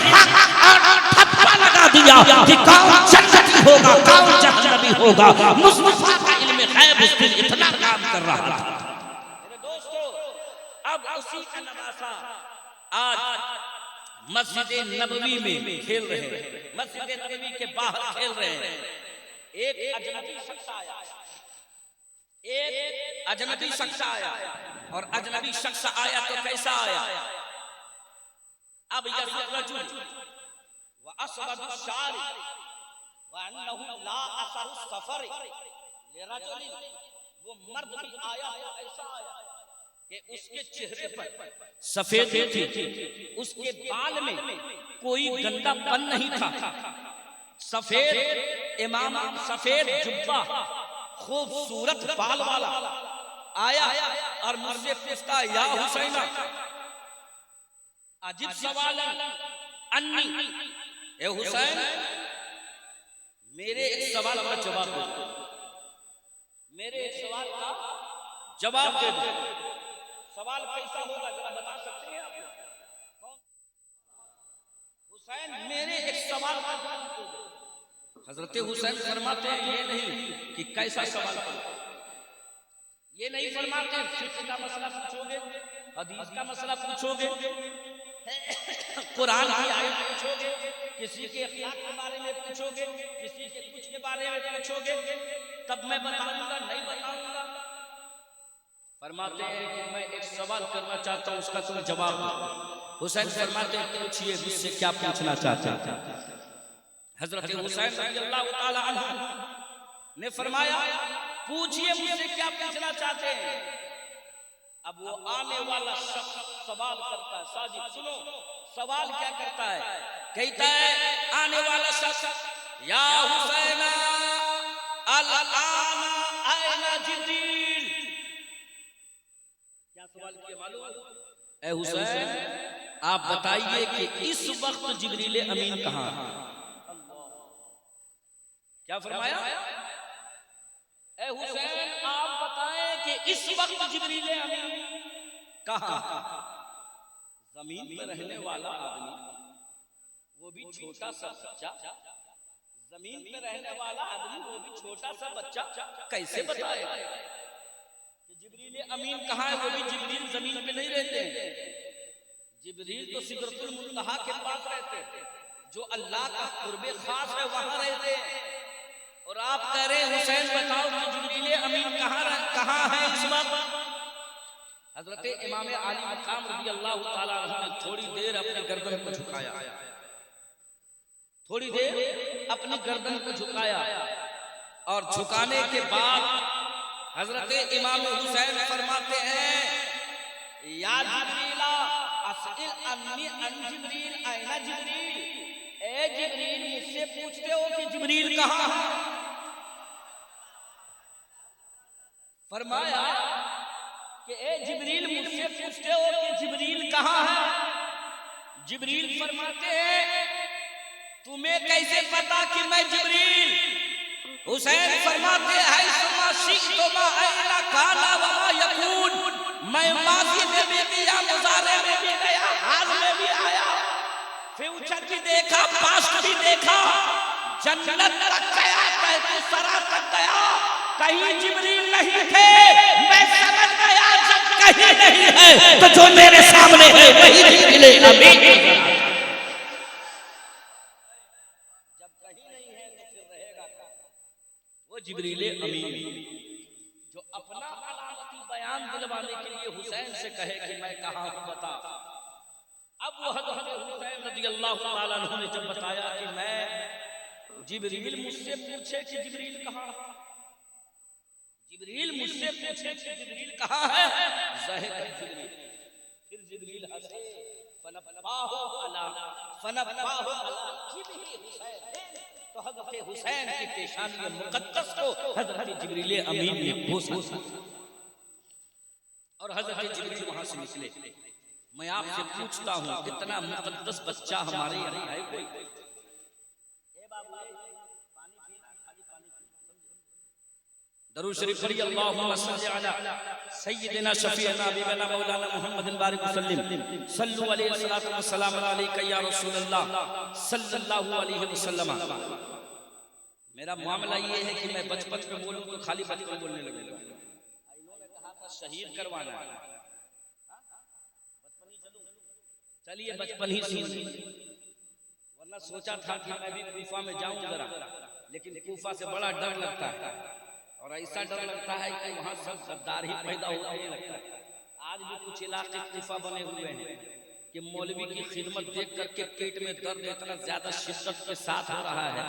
ठप्पा लगा दिया कि कौन जन्नती होगा कौन जहन्नमी होगा। मुस्तफा का इल्म गैब उस दिन इतना काम कर रहा था। मेरे दोस्तों, अब उसी का नवासा आज मस्जिद नबवी में खेल रहे हैं, मस्जिद नबवी के बाहर खेल रहे हैं। एक अजनबी शख्स आया, एक अजनबी शख्स आया और अजनबी शख्स आया तो कैसा आया? अब यज़ुर व असबद शारी व अन्नहु ला असर सफर लिरजुल, वो मर्द भी आया तो ऐसा आया कि उसके चेहरे पर सफेदी थी, उसके बाल में कोई गंदापन नहीं था, सफेद इमाम, सफेद जुब्बा, खूबसूरत बाल वाला आया और मुझसे पूछता या हुसैना अजीब सवाल अन्नी, ए हुसैन मेरे एक सवाल का जवाब दे, मेरे एक सवाल का जवाब दे दो। सवाल कैसा होगा जरा बता सकते हैं आप? हुसैन मेरे एक सवाल का जवाब दे दो। हजरत हुसैन फरमाते हैं ये नहीं कि कैसा सवाल करो, ये नहीं फरमाते फिक्र का मसला पूछोगे, हदीस का मसला पूछोगे, कुरान की आयत पूछोगे, किसी के अखलाक के बारे में पूछोगे, किसी के कुछ के बारे में पूछोगे, तब मैं बताऊंगा नहीं बताऊंगा। फरमाते हैं कि मैं एक सवाल करना चाहता हूं, उसका तुम जवाब दो। हुसैन फरमाते हैं पूछिए मुझसे क्या पूछना चाहते हैं। हजरत हुसैन रज़ियल्लाहु ताला अन्हु ने फरमाया पूछिए मुझसे क्या पूछना चाहते हैं। अब वो आने वाला शख्स सवाल करता है, साजिद सुनो सवाल क्या करता है, कहता है आने वाला शख्स या हुसैना अल आना आना जिब्रील, क्या सवाल किया मालूम? ए हुसैन आप बताइए कि इस वक्त जिब्रील अमीन कहाँ है? क्या फरमाया? ए हुसैन आप बताएं कि इस वक्त जिब्रील अमीन कहाँ? जमीन पर रहने वाला आदमी, वो भी छोटा सा बच्चा, जमीन पर रहने वाला आदमी वो भी छोटा सा बच्चा कैसे बताएगा कि जिब्रील अमीन कहाँ है? वो भी जिब्रील जमीन पे नहीं रहते हैं, जिब्रील तो सिदरतुल मुंतहा के पास रहते हैं, जो अल्लाह का कुर्बे खास है वहां रहते हैं। और आप कह रहे हैं हुसैन बताओ कि जिब्रील अमीन कहाँ है इस वक्त? हजरत इमाम आली मकाम रज़ियल्लाहु ताला अन्हु ने थोड़ी देर अपनी गर्दन को झुकाया, थोड़ी देर अपनी गर्दन को झुकाया और झुकाने के बाद हजरत इमाम हुसैन फरमाते हैं या जिब्रीला अस्इल अन्नी अन जिब्रील ऐना जिब्रील, ए जिब्रील मुझसे पूछते हो कि जिब्रील कहाँ है? फरमाया कि ए जिब्रील मुझसे पूछते हो कि जिब्रील कहाँ है? जिब्रील फरमाते हैं तुम्हें कैसे पता कि मैं जिब्रील? हुसैन फरमाते हैं सुमा शिक्तुमा ऐना काना वमा यकून, मैं माजी में भी गया, मुजारे में भी गया, हाल में भी आया, फ्यूचर भी देखा, पास्ट भी देखा, जन्नत तक गया, तहत सरा तक गया, कहीं जिब्रील नहीं थे, मैं समझ गया जब कहीं नहीं है तो जो मेरे सामने है वही जिब्रील अमीन। जब कहीं नहीं है तो फिर रहेगा क्या? वो जिब्रील अमीन जो अपना अलामती बयान दिलवाने के लिए हुसैन से कहे कि मैं कहाँ हूँ बता। अब वो हज़रत हुसैन रज़ियल्लाहु ताला अन्हु ने जब बताया कि मैं जिब्रील मुझसे पूछे कि जिब्रील कहाँ, जिब्रील मुझसे पूछे कि जिब्रील कहाँ है, ज़ाहिर जिब्रील, फिर जिब्रील हंसे फनफ़ाहु अला जिब्रील हुसैन, तो हज़रत हुसैन की पेशानी मुक़द्दस को हज़रत जिब्रील अमीन ने बोसा और हज़रत जिब्रील वहां से निकले। मैं आपसे पूछता हूँ इतना मुक़द्दस बच्चा हमारे यहाँ है कोई? दरूद शरीफ पढ़िए अल्लाहुम्मा सल्ली अला सय्यिदिना शफीअना हबीबना मौलाना मुहम्मदिन बारिक वसल्लिम सल्लु अलैहि सलातु व सलाम अलैका या रसूलल्लाह सल्लल्लाहु अलैहि वसल्लम। मेरा मामला ये है कि मैं बचपन में बोलूं तो खाली बचपन बोलने लगूंगा। इन्होंने कहा था शहीद करवाना है, बचपन ही चलूं, चलिए बचपन ही सुनिए, वरना सोचा था कि मैं भी कूफा में जाऊं जरा, लेकिन कूफा से बड़ा डर लगता है और ऐसा डर लगता है कि वहां सब गद्दार ही पैदा होने लगता है। आज भी कुछ इलाके कूफा बने हुए हैं कि मौलवी की खिदमत देख करके पेट में दर्द इतना ज्यादा शिद्दत के साथ हो रहा है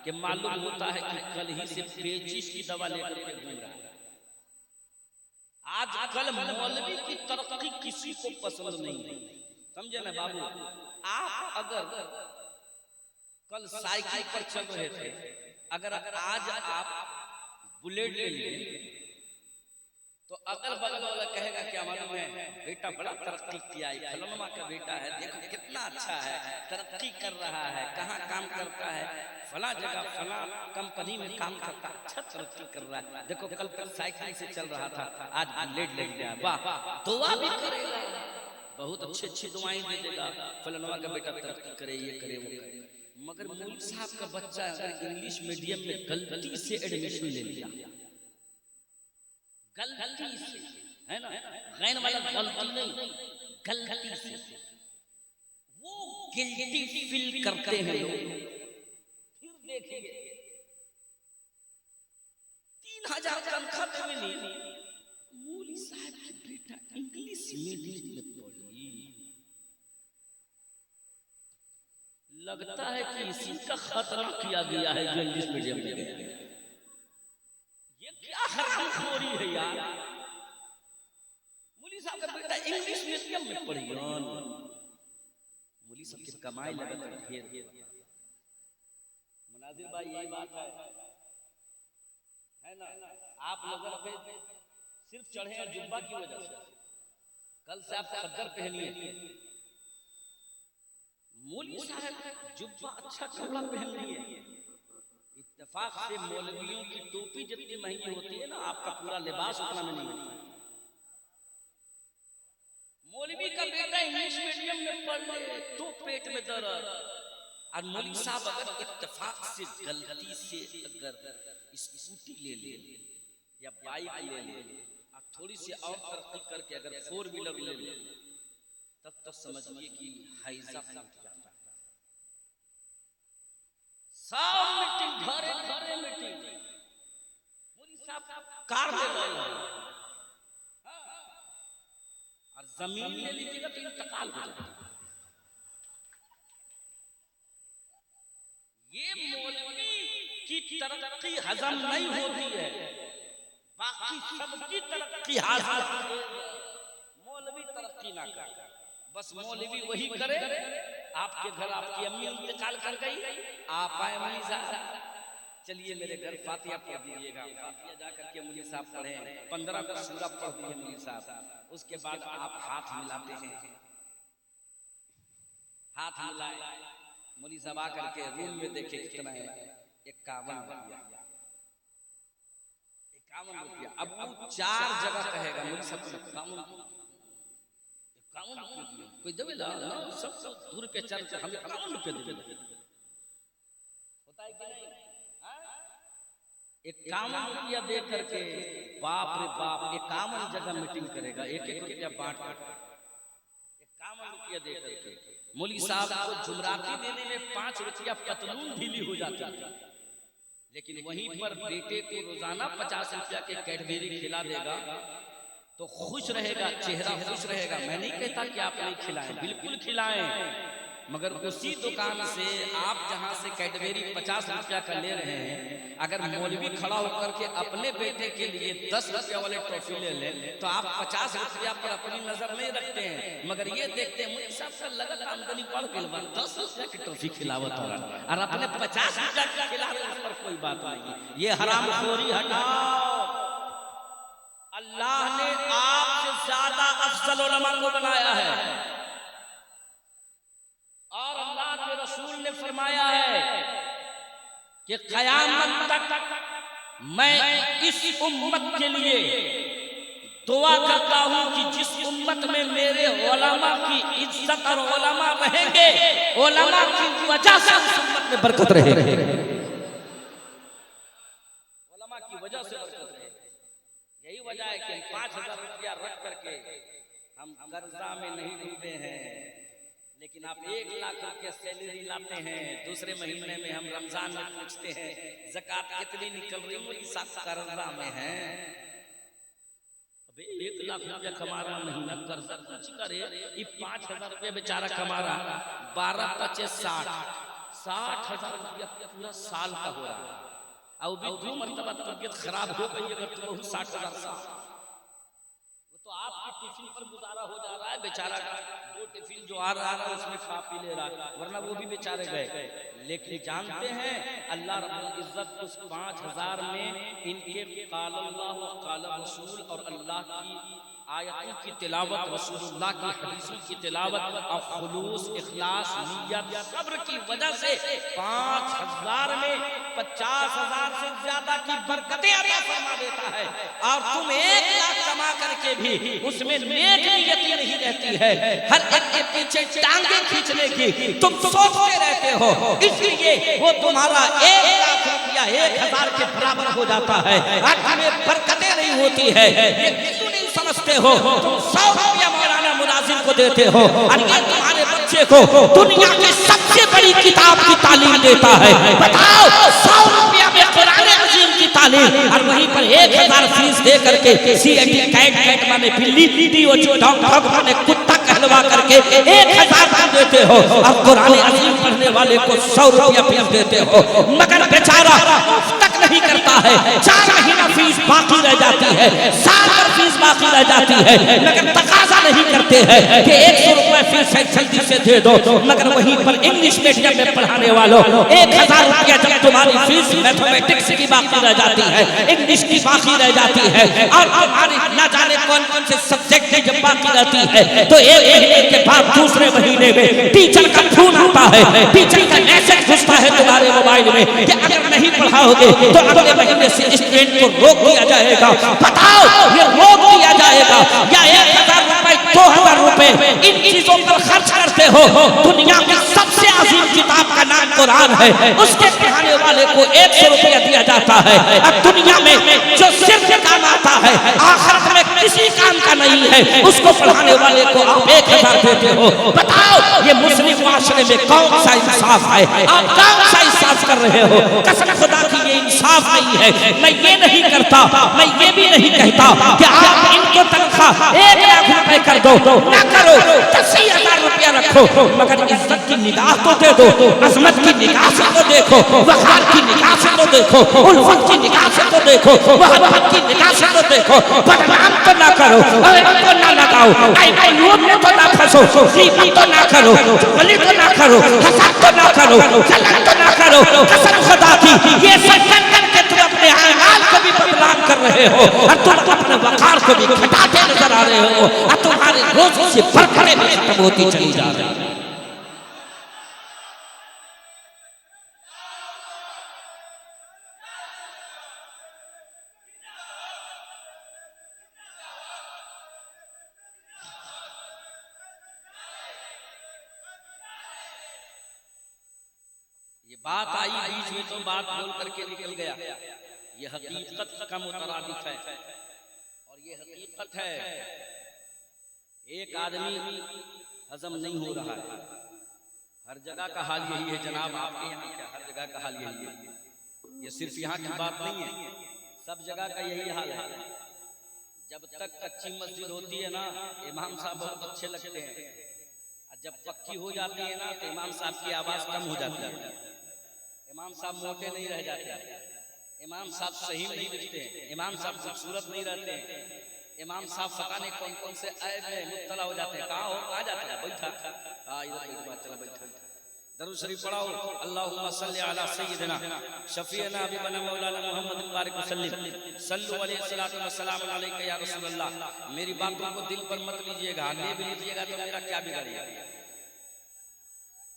कि मालूम होता है कि कल ही से पेचिश की दवा लेकर के घूम रहा है। आजकल मौलवी की तरक्की किसी को पसंद नहीं है, समझे ना बाबू। आप अगर कल साइकिल पर चल रहे थे, अगर आज आप बुलेट ले लिए तो अगल बगल वाला कहेगा क्या मालूम है, बेटा बड़ा तरक्की किया है, फलाना का बेटा है, देखो कितना अच्छा है, तरक्की कर रहा है, कहाँ काम करता है, फला जगह फला कंपनी में काम करता, अच्छा तरक्की कर रहा है, देखो कल कल साइकिल से चल रहा था, आज बुलेट ले लिया, वाह, दुआ भी करेगा, बहुत अच्छी अच्छी दुआएं दे देगा, फलाना का बेटा तरक्की करे, ये करे, वो करे। मगर मौलवी साहब का बच्चा अगर इंग्लिश मीडियम में गलती से एडमिशन ले लिया, गलती से, है ना, गैर वाला गलती नहीं, गलती से, वो गिल्टी फील करते हैं लोग। फिर देखिए 3000 तनख्वाह तो मिली, मौलवी साहब का बेटा इंग्लिश मीडियम में पढ़ी, लगता है कि इसी का खतरा किया गया है जो इंग्लिश मीडियम में गया। ये क्या हरामखोरी है यार, मौलवी साहब का बेटा इंग्लिश मीडियम में पढ़ी, मौलवी साहब की कमाई लगातार ढेर। मुनाजिर भाई यही बात है ना, आप नजर पे सिर्फ चढ़े हैं जुब्बा की वजह से, कल से आप खद्दर पहनिए। मौलवी साहब जुब्बा अच्छा कपड़ा पहन लिए, इत्तेफाक से मौलवियों की टोपी जितनी महंगी होती है ना, आपका पूरा लिबास उतना में नहीं होता। मौलवी का बेटा इंग्लिश मीडियम में पढ़ ले तो पेट में दर्द, और मौलवी साहब अगर इत्तेफाक से गलती से अगर स्कूटी ले ले या बाइक ले ले और थोड़ी सी और तरक्की करके अगर 4 व्हीलर ले ले, तब तो समझिए कि हैजा फूट जाता है। सब मीटिंग घरे घरे मीटिंग, मौलवी साहब कार ले रहे हैं और जमीन ले लीजिएगा तो इंतकाल हो जाएगा। ये मौलवी की तरक्की हजम नहीं होती है, बाकी सबकी तरक्की हासिल, मौलवी तरक्की ना करे, बस मौलवी वही करे। आपके घर आपकी अम्मी इंतकाल कर गई, आप आए मौलवी साहब चलिए मेरे घर फातिहा पढ़ दीजिएगा, फातिहा जाकर के मौलवी साहब पढ़े, 15 का सूरा पढ़ दिए मौलवी साहब, उसके बाद आप हाथ मिलाते हैं, हाथ मिलाए, मौलवी साहब आकर के रूम में देखे कितना है, 51 रुपया। 51 रुपया। अब वो 4 जगह कहेगा मौलवी साहब 51 रुपया कोई देवेला ना, सब दूर पे चल के हम 51 रुपया देवेला होता है कि नहीं? 51 रुपया दे करके बाप रे बाप 51 जगह मीटिंग करेगा, 1-1 रुपया बांट कर 51 रुपया दे करके मौलवी साहब को जुमराती देने में 5 रुपया पतलून ढीली हो जाती है, लेकिन वहीं पर बेटे को रोजाना 50 रुपया के कैडबेरी खिला देगा तो खुश रहेगा, चेहरा खुश रहेगा। मैं नहीं कहता कि आप नहीं खिलाएं, बिल्कुल खिलाएं, मगर उसी दुकान से आप जहां से कैडबेरी 50 रुपया का ले रहे हैं, अगर मौलवी खड़ा होकर के अपने बेटे के लिए 10 रुपया वाले टॉफी ले ले तो आप 50 रुपया पर अपनी नजर नहीं रखते हैं, मगर ये देखते हैं मुझे सबसे लगत आमदनी बढ़ गई, 10 रुपया की टॉफी खिलावत हो रहा और अपने 50 रुपया का खिला रहे, उस पर कोई बात नहीं। ये हरामखोरी हटाओ। अल्लाह ने आपसे ज्यादा अफजल उलमा को बनाया है और अल्लाह के रसूल ने फरमाया है कि क़यामत तक मैं इस उम्मत के लिए दुआ करता हूं कि जिस उम्मत में मेरे उलमा की इज्जत और उलमा रहेंगे, उलमा की वजह से उस उम्मत में बरकत रहेगी, उलमा की वजह से बरकत रहेगी। यही वजह है कि 5000 रुपया रख करके हम कर्जा में नहीं डूबे हैं, लेकिन आप 1 लाख रुपया सैलरी लाते हैं, दूसरे महीने में हम रमजान में पूछते हैं ज़कात कितनी निकल रही है, सब कर्जा में है। अबे 1 लाख रुपया कमा रहा महीना कर्जा कुछ करे, ये 5000 रुपया बेचारा कमा रहा, 12-25 60,000 रुपया पूरा साल का हो रहा है। और भी 2 मरतबा तबीयत खराब हो गई अगर तो बहुत 60,000 साल, वो तो आपकी टिफिन पर गुजारा हो जा रहा है बेचारा का, 2 टिफिन जो आ रहा है उसमें खा पी ले रहा है, वरना वो भी बेचारे गए। लेकिन जानते हैं अल्लाह रब्बुल इज्जत उस 5000 में इनके क़ाल अल्लाह व क़ाल रसूल और अल्लाह की आयतों की तिलावत, रसूलुल्लाह की हदीसों की तिलावत और खुलूस, इखलास, नियत, सब्र की वजह से 5000 में 50,000 से ज्यादा की बरकतें अता फरमा देता है। और तुम 1 लाख कमा करके भी उसमें नेक नियत नहीं रहती है, हर एक के पीछे टांगे खींचने की तुम सोचते रहते हो, इसलिए वो तुम्हारा 1 लाख रुपया 1000 के बराबर हो जाता है और तुम्हें बरकतें नहीं होती है। ये क्यों नहीं समझते हो? तुम 100 रुपया मौलाना मुनाजिर को देते हो और ये तुम्हारे बच्चे को दुनिया की सबसे बड़ी किताब की तालीम देता है। बताओ 100 रुपया में कुरान अजीम की तालीम और वहीं पर 1000 फीस दे करके CAT कैट माने बिल्ली, DOG डॉग माने कुत्ता कहलवा करके 1000 देते हो और कुरान अजीम पढ़ने वाले को 100 रुपया फीस देते हो, मगर बेचारा तक नहीं करता है, 4 महीना फीस बाकी रह जाती है, साल भर फीस बाकी रह जाती है, मगर तकाजा नहीं करते हैं कि 100 रुपया फीस है जल्दी से दे दो। मगर वहीं पर इंग्लिश मीडियम में पढ़ाने वालों 1000 रुपया जब तुम्हारी फीस मैथमेटिक्स की बाकी रह जाती है, इंग्लिश की बाकी रह जाती है और तुम्हारी न जाने कौन कौन से सब्जेक्ट की जब बाकी रहती है, तो 1 महीने के बाद दूसरे महीने में टीचर का फोन आता है, टीचर का मैसेज घुसता है तुम्हारे मोबाइल में कि अगर नहीं पढ़ाओगे तो अगले महीने से स्टूडेंट को रोक दिया जाएगा। बताओ ये रोक दिया जाएगा या 1000 रुपए 2000 रुपए इन चीजों पर खर्च करते हो? दुनिया की सबसे अजीम किताब का नाम कुरान है, उसके पढ़ाने वाले को 100 रुपया दिया जाता है। अब दुनिया में जो सिर्फ काम आता है, आखिरत में किसी काम का नहीं है, उसको पढ़ाने वाले को आप 1000 देते हो। बताओ ये मुस्लिम माशरे में कौन सा इंसाफ है? आप कौन सा इंसाफ कर रहे हो? कसम खुदा की ये इंसाफ नहीं है। मैं ये नहीं करता, मैं ये भी नहीं कहता कि आप इनको तनख्वाह 1 लाख रुपए कर दो, ना करो, 80,000 रुपया रखो, मगर इज्जत की निगाह तो दे दो, अजमत की निगाह से तो देखो, वक़ार की निगाह से तो देखो, उल्फत की निगाह से तो देखो, मोहब्बत की निगाह से तो देखो। बदनाम तो ना करो, तो ना लगाओ, लोग में तो ना फंसो, गीबत तो ना करो, चुगली तो ना करो, हसद तो ना करो, जलन तो ना करो। कसम खुदा की ये सब करके तुम अपने आमाल को भी बदनाम कर रहे हो और तुम अपने वक़ार को भी घटाते नजर आ रहे हो और तुम्हारे रोज से बरकतें भी खत्म होती चली जा रही है। ये बात आई बीच में तो बात बोल करके निकल गया। ये हकीकत का मुतरादिफ है और ये हकीकत है। एक आदमी हजम नहीं हो रहा है, हर जगह का हाल यही है जनाब। आपके यहाँ क्या हर जगह का हाल यही है? ये सिर्फ यहाँ की बात नहीं है, सब जगह का यही हाल है। जब तक कच्ची मस्जिद होती है ना, इमाम साहब बहुत अच्छे लगते हैं, और जब पक्की हो जाती है ना तो इमाम साहब की आवाज कम हो जाती है। इमाम साहब मोटे नहीं रह जाते, इमाम साहब सही नहीं दिखते हैं, इमाम साहब खूबसूरत नहीं रहते हैं, इमाम साहब पता नहीं कौन कौन से ऐब में मुब्तला हो जाते हैं। कहाँ हो, कहाँ जाता है? बैठा, हाँ इधर चला बैठा। दरूद शरीफ पढ़ाओ, अल्लाहुम्मा सल्ली अला सय्यिदिना शफीअना हबीबना मौलाना मुहम्मद बारिक वसल्लिम सल्लु अलैहि सलातु वस्सलाम अलैका या रसूलल्लाह। मेरी बातों को दिल पर मत लीजिएगा, ले भी लीजिएगा तो मेरा क्या बिगड़ेगा?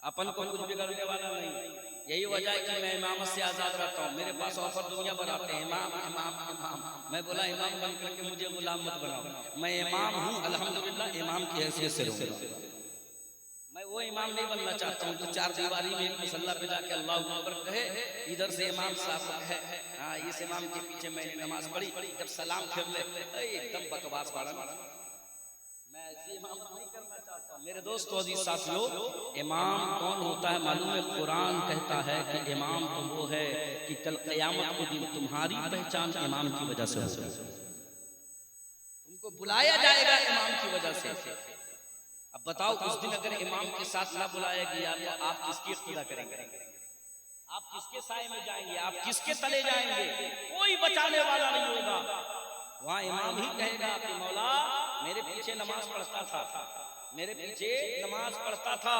अपन को कुछ बिगड़ने वाला नहीं। यही वजह है कि मैं इमामत से आजाद रहता हूँ। मेरे पास ऑफर दुनिया भर आते हैं, इमाम इमाम इमाम। मैं बोला इमाम बन करके मुझे गुलाम मत बनाओ। मैं इमाम हूँ अल्हम्दुलिल्लाह, इमाम की हैसियत से रहूंगा। मैं वो इमाम नहीं बनना चाहता हूँ जो चार दीवारी में एक मुसल्ला पे जाके अल्लाह अकबर कहे, इधर से इमाम साहब है, हाँ इस इमाम के पीछे मैंने नमाज पढ़ी, जब सलाम फिर ले एकदम बकवास पढ़ा। मैं ऐसे इमाम नहीं करना चाहता। मेरे दोस्तों अजीज साथियों, इमाम कौन होता है मालूम है? कुरान कहता है कि इमाम तो वो है कि कल क़यामत के दिन तुम्हारी पहचान इमाम की वजह से होगी। तुमको बुलाया जाएगा इमाम की वजह से। अब बताओ उस दिन अगर इमाम के साथ ना बुलाया गया तो आप किसकी इख्तिदा करेंगे? आप किसके साए में जाएंगे? आप किसके तले जाएंगे? कोई बचाने वाला नहीं होगा। वहाँ इमाम ही कहेगा कि मौला मेरे पीछे नमाज पढ़ता था, मेरे पीछे नमाज पढ़ता था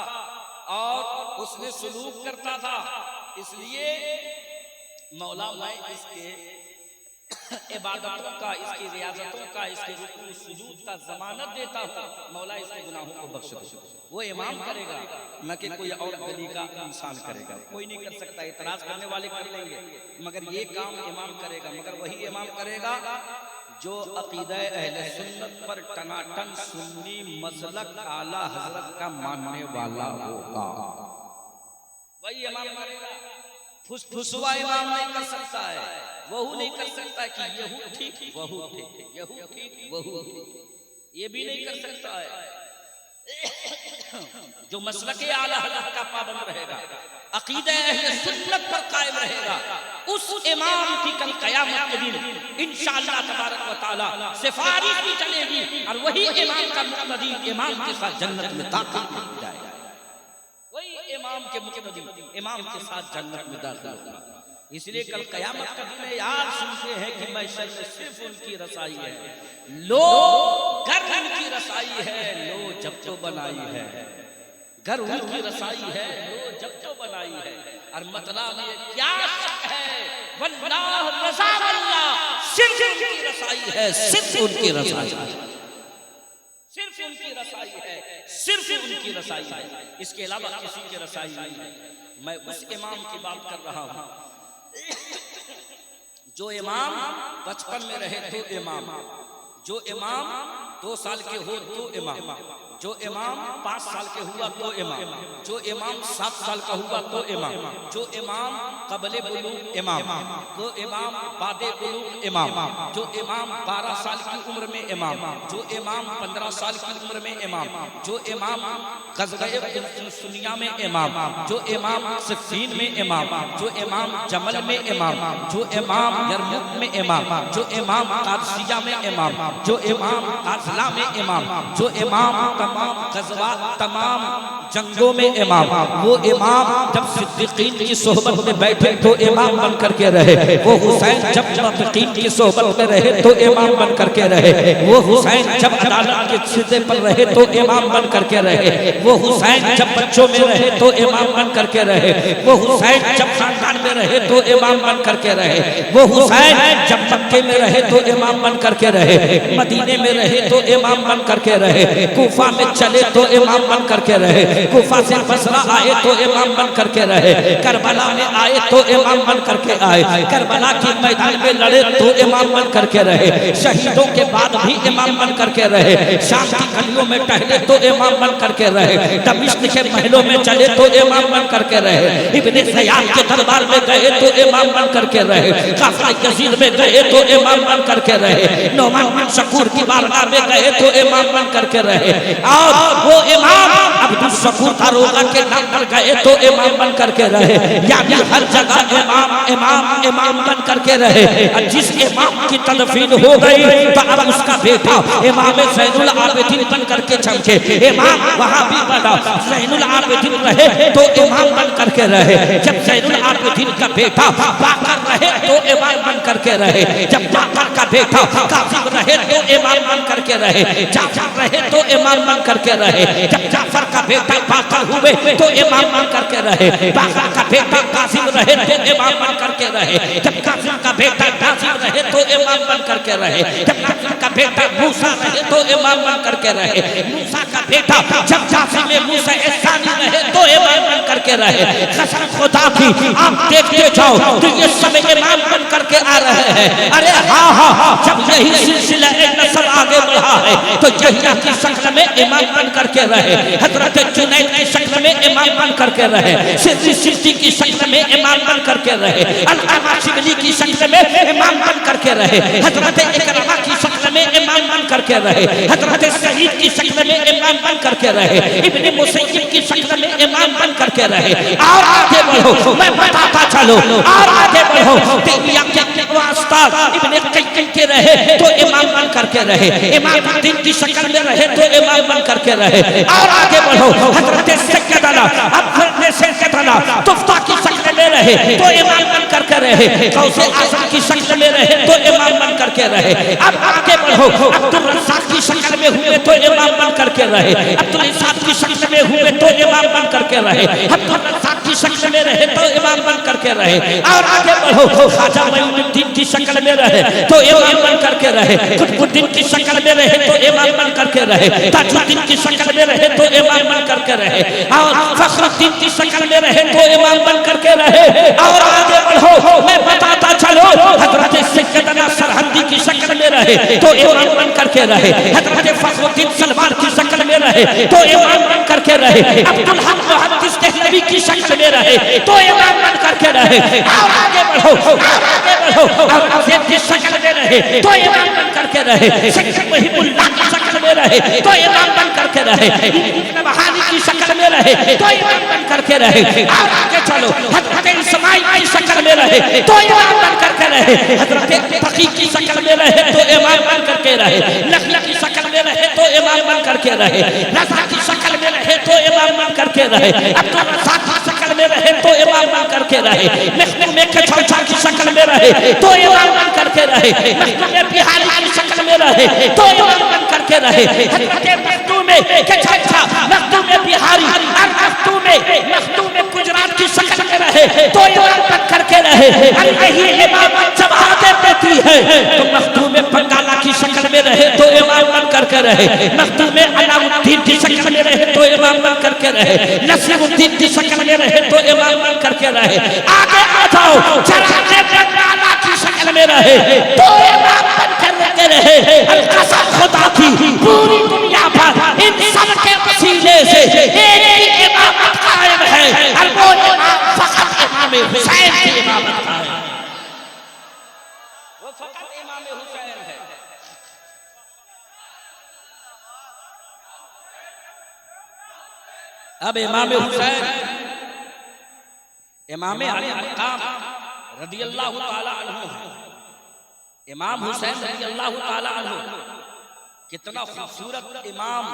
और उसने सुलूक करता था, इसलिए मौला मैं इसके इबादतों का, इसकी रियाजतों का, इसके रुकू सुजूद का जमानत देता हूँ, मौला इसके गुनाहों को बख्श दो। वो इमाम करेगा, न कि कोई और गली का इंसान करेगा। कोई नहीं कर सकता, इतराज करने वाले कर लेंगे, मगर ये काम इमाम करेगा। मगर वही इमाम करेगा जो अकीदा अहले सुन्नत पर टनाटन सुन्नी मसलक आला हजरत का मानने वाला होगा। वही इमाम करेगा। फुसफुसवा इमाम नहीं कर सकता है, वहू नहीं कर सकता कि यहू ठीक वहू ठीक, यहू ठीक वहू ठीक, ये भी नहीं कर सकता है। जो मसलके आला हज़रत का पाबंद रहेगा, अकीदा अहले सुन्नत पर कायम रहेगा, उस इमाम की कल क़यामत के दिन इंशाअल्लाह तबारक व तआला सिफारिश भी चलेगी और वही इमाम का मुक़्तदी इमाम के साथ जन्नत में दाखिल हो जाएगा। वही इमाम के मुक़्तदी इमाम के साथ जन्नत में दाखिल होगा। इसलिए कल क़यामत का दिन याद सुनते हैं कि मैशर में सिर्फ उनकी रसाई है, लो घर उनकी रसाई है, लो जब तो बनाई है, घर उनकी रसाई है, लो जब तो बनाई है। और मतलब ये क्या है, वल्लाह रज़ा वल्लाह, सिर्फ उनकी रसाई है, सिर्फ उनकी रसाई है, सिर्फ उनकी रसाई है, सिर्फ उनकी रसाई है, इसके अलावा किसी की रसाई नहीं है। मैं उस इमाम की बात कर रहा हूँ जो इमाम बचपन में रहे तो इमाम, जो इमाम 2 साल के हो तो इमाम, जो इमाम 5 साल के हुआ तो इमाम, जो इमाम 7 साल का हुआ तो इमाम, जो इमाम क़ब्ले बुलूग़ इमाम, जो इमाम बादे बुलूग़ इमाम, जो इमाम 12 साल की उम्र में इमाम, जो इमाम 15 साल की उम्र में इमाम, जो इमाम ग़ज़वे सुनिया में इमाम, जो इमाम सिफ़ीन में इमाम, जो इमाम जमल में इमाम, जो इमाम यरमुक में इमाम, जो इमाम क़ादसिया में इमाम, जो इमाम काज़ला में इमाम, जो इमाम तमाम ग़ज़वा तमाम जंगों में इमाम, वो इमाम जब सिद्दीक़ीन की सोहबत में बैठे तो इमाम बन करके रहे, वो हुसैन जब मुनाफ़िक़ीन की सोहबत में रहे तो इमाम बन करके रहे, वो हुसैन जब अदालत के सिदे पर रहे तो इमाम बन करके रहे, वो हुसैन जब बच्चों में रहे तो इमाम बन करके रहे, वो हुसैन जब खानदान में रहे तो इमाम बन करके रहे, वो हुसैन जब मक्के में रहे तो इमाम बन करके रहे, मदीने में रहे तो इमाम बन करके रहे, कूफा में चले तो इमाम बन करके रहे, कुफा से बसरा आए तो इमाम बन करके रहे, करबला में आए तो इमाम बन करके आए, करबला के मैदान में लड़े तो इमाम बन करके रहे, शहीदों के बाद भी इमाम बन करके रहे, शाम की गलियों में टहले तो इमाम बन करके रहे, दमिश्क के महलों में चले तो इमाम बन करके रहे, इब्ने सयाद के दरबार में गए तो इमाम बन करके रहे, काफिला यजीद में गए तो इमाम बन करके रहे, नौमान बिन शकूर की बारगाह में गए तो इमाम बन करके रहे, और वो इमाम अब्दुल शकूर दारोगा के नाम पर गए तो इमाम बन करके रहे। यानी हर जगह इमाम इमाम इमाम बन करके रहे। और जिस इमाम की तदफीन हो गई तो अब उसका बेटा इमाम ज़ैनुल आबिदीन बन करके चमके, इमाम वहाँ भी बना, ज़ैनुल आबिदीन रहे तो इमाम बन करके रहे। जब ज़ैनुल आबिदीन का बेटा बाकर रहे तो इमाम बन करके रहे, जब बाकर का बेटा कासिम रहे तो इमाम बन करके रहे, जाफर रहे तो इमाम बन करके रहे, जब जाफर का बेटा बाकर हुए तो इमाम बन करके रहे, बाकर का बेटा कासिम रहे तो इमाम बन करके रहे, जब कासिम का बेटा कासिम रहे तो इमाम बन करके रहे, जब कासिम का बेटा मूसा रहे तो इमाम बन करके रहे, मूसा का बेटा जब जाफर में मूसा एहसानी रहे तो इमाम बन करके रहे। कसम खुदा की आप देखते जाओ तो ये सब इमाम बन करके आ रहे हैं। अरे हाँ हाँ हाँ, जब यही सिलसिला नस्ल आगे बढ़ा है तो यहिया की शक्ल में इमाम बन करके रहे, हजरत जुनैद की शक्ल में इमाम बन करके रहे, सिद्दी सिद्दी की शक्ल में इमाम बन करके रहे, अलकामा शिबली की शक्ल में इमाम बन करके रहे, हजरत इकरमा की शक्ल में इमाम बन करके रहे, हजरत सईद की शक्ल में इमाम बन करके रहे, इब्ने मुसय्यब की शक्ल में इमाम बन करके रहे। और आगे बढ़ो, मैं बताता चलो, और आगे बढ़ो, तेबिया के उस्ताद इब्ने कय्यम के रहे तो इमाम बन करके रहे, इमामुद्दीन की शक्ल में रहे तो इमाम बन करके रहे। और आगे बढ़ो, हजरत सैयदना अब्दुल सैयदना तुफ्ता की शक्ल में रहे तो इमाम बन करके रहे, गौसे आजम की शक्ल में रहे तो इमाम बन करके रहे। अब आगे बढ़ो, अब्दुल रज़्ज़ाक़ की शक्ल में हुए तो इमाम बन करके रहे, अब्दुल इसाद की शक्ल में हुए तो इमाम बन करके रहे, अब्दुल रज़्ज़ाक़ की शक्ल में रहे तो इमाम बन करके रहे। और आगे बढ़ो, ख्वाजा मोइनुद्दीन की शक्ल में रहे तो इमाम बन करके रहे, कुतुबुद्दीन की शक्ल में रहे तो इमाम बन करके रहे, ताजुद्दीन की शक्ल में रहे तो इमाम बन करके रहे, और फखरुद्दीन की शक्ल में रहे तो इमाम बन करके रहे। और आगे बढ़ो, मैं बताता चलो, हजरत सैयदना सरहंदी की शक्ल में रहे तो इमाम बन करके रहे, हजरत फखरुद्दीन सलवार की शक्ल में रहे तो इमाम बन करके रहे, अब्दुल हक मुहद्दिस देहलवी की शक्ल में रहे तो इमाम बन करके रहे। और आगे बढ़ो, आगे बढ़ो, औरंगजेब की शक्ल में रहे तो इमाम बन करके रहे, शेख मुहिबुल्लाह की शक्ल में रहे तो इमाम बन करके रहे, इब्न बहानी की शक्ल में रहे तो इमाम बन करके रहे। और आगे चलो, हजरत इस्माइल की शक्ल में रहे तो इमाम बन करके रहे, हजरत तकी की शक्ल में रहे तो इमाम बन करके रहे, नखला की शक्ल में रहे तो इमाम बन करके रहे, रज़ा की शक्ल में रहे तो इमाम बन करके रहे, अब्दुल रज़्ज़ाक़ की शक्ल में रहे तो इमाम बन करके रहे, मखदूम कछौछा की शक्ल में रहे तो इमाम बन करके रहे, मखदूम बिहारी की शक्ल में रहे तो इमाम बन करके रहे, हजरत मखदूम कछौछा, मखदूम बिहारी और मखदूम गुजरात की शक्ल में रहे तो इमाम बन करके रहे। यही इमामत जब आगे देती है तो मखदूम बंगाला की शक्ल में रहे तो इमाम बन करके रहे, मखदूम अलाउद्दीन की शक्ल में रहे तो इमाम बन करके रहे, नसीरुद्दीन की शक्ल में रहे तो इमाम बन करके रहे। आगे आ जाओ, चरागे बंगाला की शक्ल में रहे तो इमाम बन करके रहे। कसम खुदा की, पूरी दुनिया पर इन सब के वसीले से एक ही इमामत कायम है और वो इमाम फकत इमाम हुसैन की इमामत कायम है, वो फकत इमाम हुसैन है। अब इमाम हुसैन इमाम अली मकाम रदियल्लाहु ताला अन्हु है। इमाम हुसैन रदियल्लाहु ताला अन्हु कितना खूबसूरत इमाम,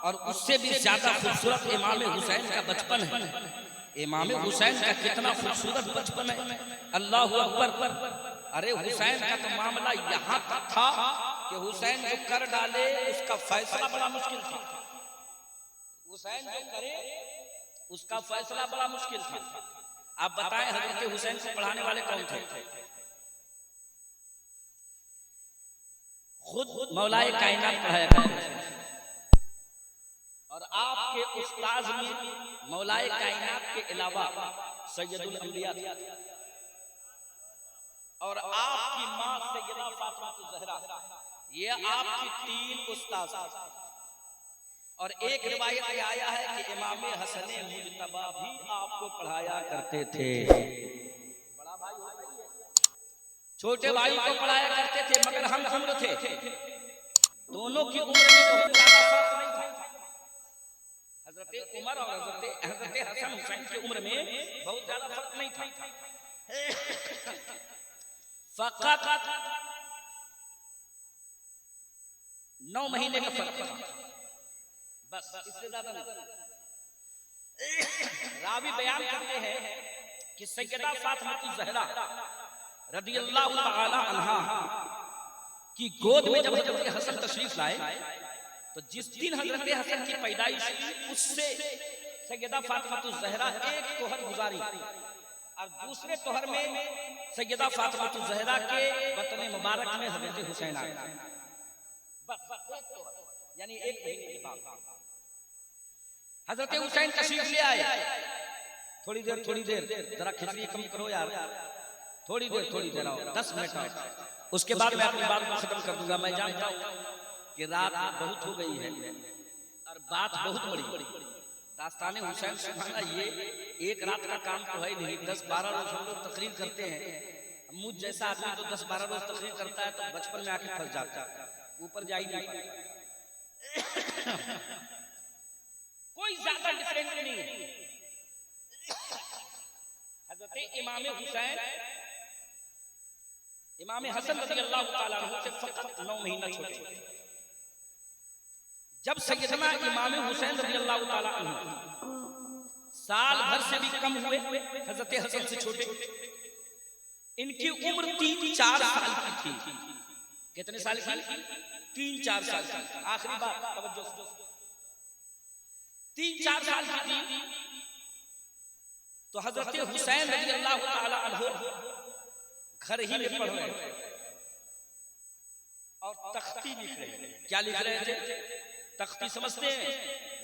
और उससे भी ज्यादा खूबसूरत इमाम हुसैन का बचपन है। इमाम हुसैन का कितना खूबसूरत बचपन है, अल्लाहु अकबर। अरे हुसैन का तो मामला यहाँ तक था कि हुसैन जो कर डाले उसका फैसला बड़ा मुश्किल था, हुसैन जो करे उसका फैसला बड़ा मुश्किल था। आप बताएं हजरत हुसैन को पढ़ाने वाले कौन थे? खुद मौलाए कायनात पढ़ाया करते थे, और और आपके उस्ताद में मौलाए कायनात के अलावा सैयदुल अंबिया थे और आपकी मां सैयदा फातिमा ज़हरा, ये आपकी 3 उस्ताद। और एक रिवायत में आया है कि इमाम हसन मुजतबा भी आपको पढ़ाया करते थे। बड़ा भाई होता ही है, छोटे भाई को पढ़ाया करते थे, मगर हम उम्र थे, दोनों की उम्र में बहुत ज्यादा फर्क नहीं था। हजरत उमर और हजरत हसन हुसैन की उम्र में बहुत ज्यादा फर्क नहीं था, फकत 9 महीने का फर्क था, बस इससे ज्यादा नहीं। रावी बयान करते हैं कि सैयदा फातिमा ज़हरा रदियल्लाहु ताला अन्हा की गोद में जब हजरत हसन तशरीफ लाए तो जिस दिन हजरत हसन की पैदाइश हुई उससे सैयदा फातिमा ज़हरा एक तोहर गुजारी और दूसरे तोहर में सैयदा फातिमा ज़हरा के वतन मुबारक में हजरत हुसैन आए, बस एक तोहर, यानी 1 महीने के बाद हजरत हुसैन तशरीफ ले आए। थोड़ी देर जरा खिचड़ी कम करो यार, थोड़ी देर आओ, 10 मिनट आओ, उसके बाद मैं अपनी बात को खत्म कर दूंगा। मैं जानता हूँ कि रात बहुत हो गई है और बात बहुत बड़ी। दास्ताने हुसैन सुनाना ये एक रात का काम तो है नहीं, 10-12 रोज हम लोग तकरीर करते हैं। मुझ जैसा आदमी तो 10-12 रोज तकरीर करता है तो बचपन में आके फंस जाता है, ऊपर जा ही नहीं पाता। कोई ज्यादा डिफरेंट नहीं है। हजरत इमाम हुसैन इमाम हसन रज़ियल्लाहु ताला अन्हु से फकत 9 महीना छोटे। जब सैयदना इमाम हुसैन रज़ियल्लाहु ताला अन्हु साल भर से भी कम हुए, हजरत हसन से छोटे, इनकी उम्र 3-4 साल की थी। कितने साल की? 3-4 साल की। आखिरी बात तवज्जो से, 3-4 साल की थी तो हजरत हुसैन रज़ियल्लाहु ताला अन्हु घर ही में पढ़ रहे थे और तख्ती लिख रहे थे। क्या लिख रहे थे? तख्ती समझते हैं,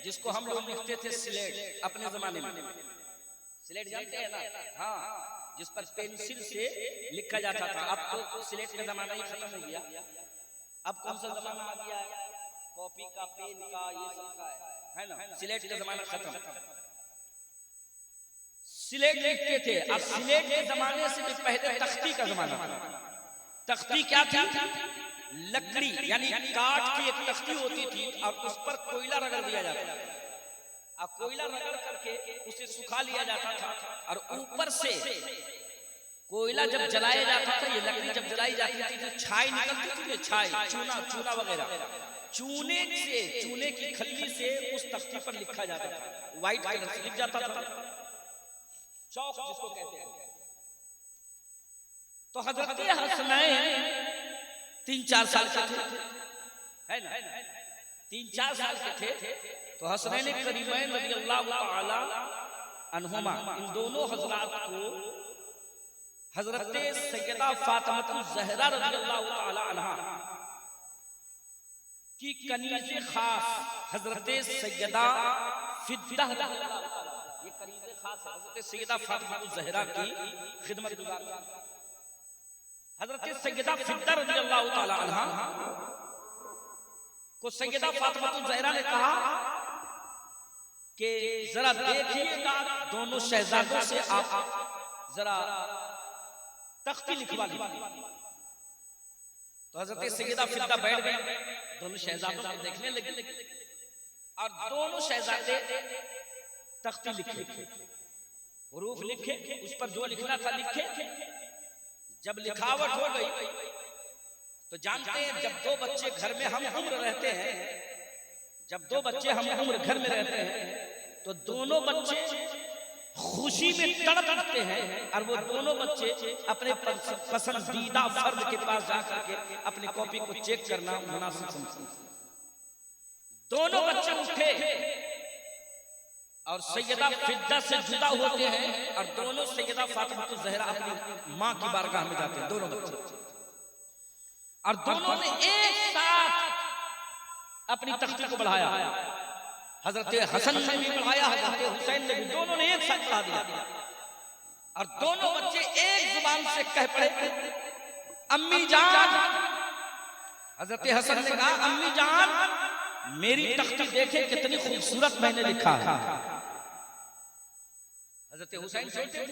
जिसको हम लोग लिखते थे स्लेट। अपने जमाने में स्लेट जानते हैं ना? हाँ, जिस पर पेंसिल से लिखा जाता था। अब तो स्लेट का जमाना ही खत्म हो गया। अब कौन सा जमाना आ गया है? कॉपी का, पेन का, ये सब का है ना? स्लेट का जमाना खत्म। स्लेट लिखते थे। अब स्लेट के जमाने से भी पहले तख्ती का जमाना था। तख्ती क्या थी? लकड़ी, यानी काठ की एक तख्ती होती थी और उस पर कोयला रगड़ दिया जाता था। अब कोयला रगड़ करके उसे सुखा लिया जाता था और ऊपर से कोयला जब जलाया जाता था, ये लकड़ी जब जलाई जाती थी तो छाई निकलती थी, छाई, चूना वगैरह। चूने की खल्ली से उस तख्ती पर लिखा जाता था, व्हाइट कलर से लिख जाता था, चौक जिसको कहते हैं। तो हजरत हसनैन 3-4 साल के थे, है ना? 3-4 साल के थे तो हसनैन करीमैन रज़ियल्लाहु ताला अन्हुमा, इन दोनों हजरात को हजरत सैयदा फातिमा ज़हरा रज़ियल्लाहु ताला अन्हा की कनीज़े खास हजरत सैयदा फिद्दा, ये कनीज़े खास है हजरत सैयदा फातिमा ज़हरा की खिदमत गुजार। हजरत सैयदा फिद्दा रज़ियल्लाहु ताला अन्हा को सैयदा फातिमा ज़हरा ने कहा कि जरा देखिएगा दोनों शहजादों से आप जरा तख्ती लिखवा लीजिए। तो हजरत सैयदा फिद्दा बैठ गए, दोनों शहजादों को देखने लगे और दोनों शहजादे तख्ती लिखे, हुरूफ लिखे, उस पर जो लिखना था लिखे। जब लिखावट हो गई तो जानते हैं जब 2 बच्चे घर में हम उम्र रहते हैं, जब 2 बच्चे हम उम्र घर में रहते हैं तो दोनों बच्चे खुशी में तड़प उठते हैं और वो दोनों बच्चे अपने पसंदीदा फर्द के पास जाकर के अपनी कॉपी को चेक करना मुनासिब समझते। दोनों बच्चे उठे और सैयदा फिद्दा से जुदा होते हैं और दोनों सैयदा फातिमा ज़हरा अपनी मां की बारगाह में जाते हैं, दोनों बच्चे, और दोनों ने एक साथ अपनी तख्ती को बढ़ाया हजरत हसन ने भी पढ़ाया, हजरत हुसैन ने भी, दोनों ने एक साथ पढ़ा दिया और दोनों बच्चे एक जुबान से कह पड़े अम्मी जान। हजरत हसन ने कहा अम्मी जान मेरी तख्ती देखे कितनी खूबसूरत मैंने लिखा है। हजरत हुसैन छोटे थे,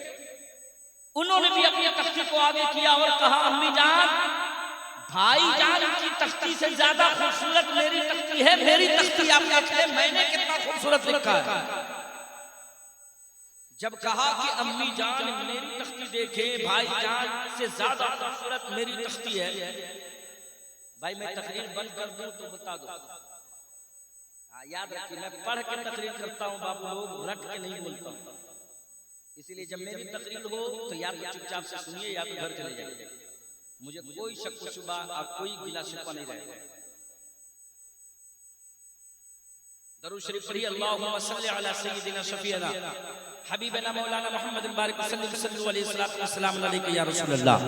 उन्होंने भी अपनी तख्ती को आगे किया और कहा अम्मी जान भाईजान की तख्ती से ज्यादा खूबसूरत मेरी तख्ती है, मेरी तख्ती आप देखें मैंने कितना खूबसूरत लिखा है। जब कहा कि अम्मी जान मेरी तख्ती देखे भाईजान से ज्यादा खूबसूरत मेरी तख्ती है, भाई मैं तकरीर बंद कर दूं तो बता दो, याद रखिए मैं पढ़ के तकरीर करता हूं बाबू, लोग रट के नहीं बोलता हूं, इसलिए जब मेरी तकरीर हो तो या तो चुपचाप से सुनिए या तो घर चले जाइए, मुझे कोई शक शुबा और कोई गिला शिकवा नहीं रहेगा। दरूद शरीफ पढ़िए, अल्लाहुम्मा सल्ली अला सय्यिदिना शफीना हबीबना मौलाना मुहम्मद बारिक सल्लल्लाहु अलैहि वसल्लम अलैका या रसूलल्लाह।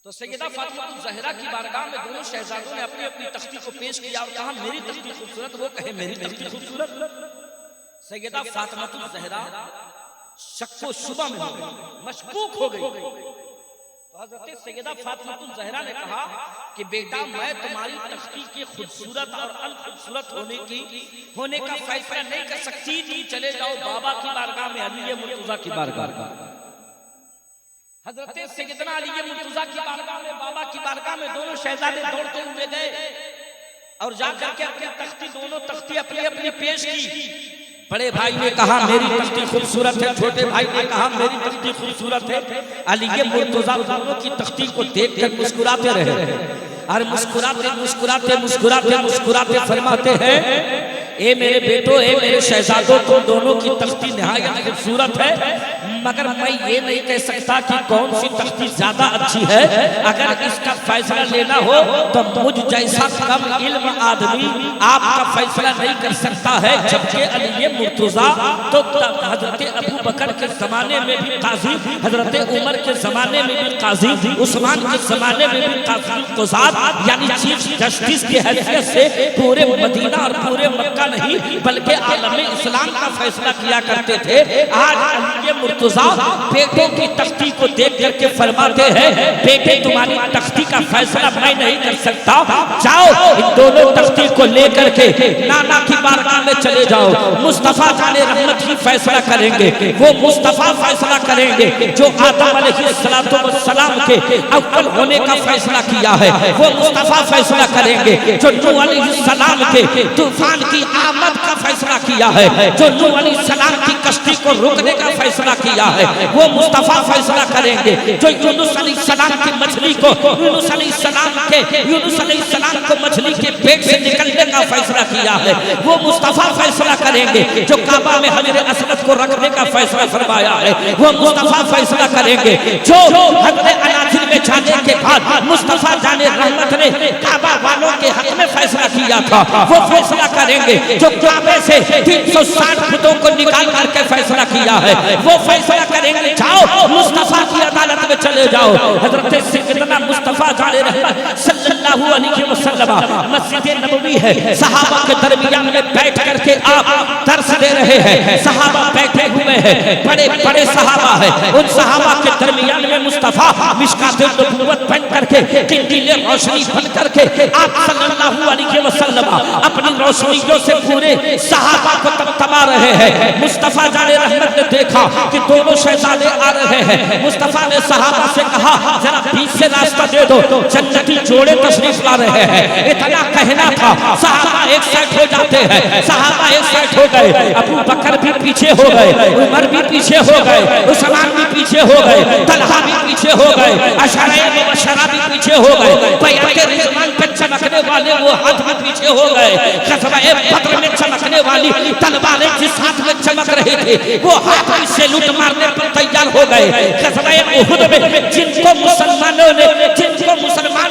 तो सैयदा फातिमा ज़हरा की बारगाह में दोनों शहजादों ने अपनी अपनी तख्ती को पेश किया और कहा मेरी तख्ती खूबसूरत, वो कहे मेरी तख्ती खूबसूरत। सैयदा फातिमा ज़हरा शक्को शुबा में हो गई, मशकूक हो गई। तो हज़रत सैयदा फातिमा ज़हरा ने कहा कि बेटा मैं तुम्हारी तख्ती के खूबसूरत और अनखूबसूरत होने का फैसला नहीं कर सकती, तुम चले जाओ बाबा की बारगाह में, अली मुर्तज़ा की बारगाह। हजरत सैयदना अली मुर्तज़ा की बारगाह में, बाबा की बारगाह में दोनों शहजादे दौड़ते हुए गए और जाकर के अपनी तख्ती, दोनों तख्ती अपनी अपनी पेश की। बड़े भाई ने कहा मेरी तख्ती खूबसूरत है, छोटे भाई ने कहा मेरी तख्ती खूबसूरत है। अली मुर्तज़ा दोनों की तख्ती को देखकर मुस्कुराते रहे और मुस्कुराते मुस्कुराते मुस्कुराते मुस्कुराते फरमाते हैं ए मेरे बेटो, ए मेरे शहजादों, तुम दोनों की तख्ती निहायत खूबसूरत है, मगर मैं ये नहीं कह सकता कि कौन सी तख्ती ज्यादा अच्छी है। अगर इसका फैसला लेना हो तो मुझ जैसा कम इल्म आदमी आपका फैसला नहीं कर सकता है। जबकि अली मुर्तज़ा तो हजरत अबू बकर के जमाने में भी काजी, हजरत उमर के जमाने में भी काजी, उस्मान के जमाने में भी काजी क़ुज़ात यानी चीफ जस्टिस की हैसियत से पूरे मदीना और पूरे मक्का नहीं बल्कि आलम इस्लाम का फैसला किया करते थे। आज अली मुर्तज़ा बेटों की तख्ती को देख करके फरमाते हैं बेटे तुम्हारी तख्ती का फैसला मैं नहीं कर सकता, जाओ इन दोनों तख्ती को लेकर के नाना की बारगाह में चले जाओ, मुस्तफा जाने रहमत ही फैसला करेंगे। वो मुस्तफा फैसला करेंगे जो आदम अलैहिस्सलाम के अव्वल होने का फैसला किया है, वो मुस्तफा फैसला करेंगे जो नूह अलैहिस्सलाम के तूफान की आमद का फैसला किया है, जो नूह अलैहिस्सलाम की कश्ती को रोकने का फैसला किया है, वो मुस्तफा फैसला करेंगे जो यूनुस अलैहिस्सलाम की मछली को यूनुस अलैहिस्सलाम को मछली के पेट से निकलने का फैसला किया है, वो मुस्तफा फैसला करेंगे जो काबा में हजर असवद को रखने का फैसला फरमाया है, वो मुस्तफा फैसला करेंगे जो हजरत अनाजिल में जाने के बाद मुस्तफा जाने रहमत ने काबा वालों के हक में फैसला किया था, वो फैसला करेंगे जो काबे से 360 फुटों को निकाल करके फैसला किया है, वो फैसला करेंगे जाओ मुस्तफा की अदालत में चले जाओ। हजरत सैयदना मुस्तफा जाने रहमत सल्लल्लाहु अलैहि वसल्लम मस्जिद नबवी है, सहाबा के दरमियान में बैठ करके आप दर्स दे रहे हैं, सहाबा बैठे हुए हैं, बड़े बड़े सहाबा है, उन सहाबा के दरमियान में मुस्तफा मिशकात नबुव्वत बन करके किंदीले रोशनी बन करके आप सल्लल्लाहु अलैहि वसल्लम अपनी रोशनियों से पूरे सहाबा को तमतमा रहे हैं। मुस्तफा जाने रहमत ने देखा कि दोनों शहजादे आ रहे हैं, मुस्तफा ने सहाबा से कहा जरा बीच से रास्ता दे दो, जन्नती जोड़े तशरीफ ला रहे हैं। इतना कहना था, सहाबा एक साइड हो जाते हैं, सहाबा एक साइड हो गए, अबू बकर भी पीछे हो गए, उमर भी पीछे हो गए, उस्मान भी पीछे हो गए, तलहा भी पीछे हो गए, अशराए मुबशरा भी पीछे हो गए, बैअत रिज़वान पे चमकने वाले वो हाथ भी पीछे हो गए, ग़ज़वा बद्र में चमकने वाली तलवारें जिस हाथ में चमक रही थी वो हाथ भी सैल्यूट मारने पर तैयार हो गए। ग़ज़वा उहुद में जिनको मुसलमान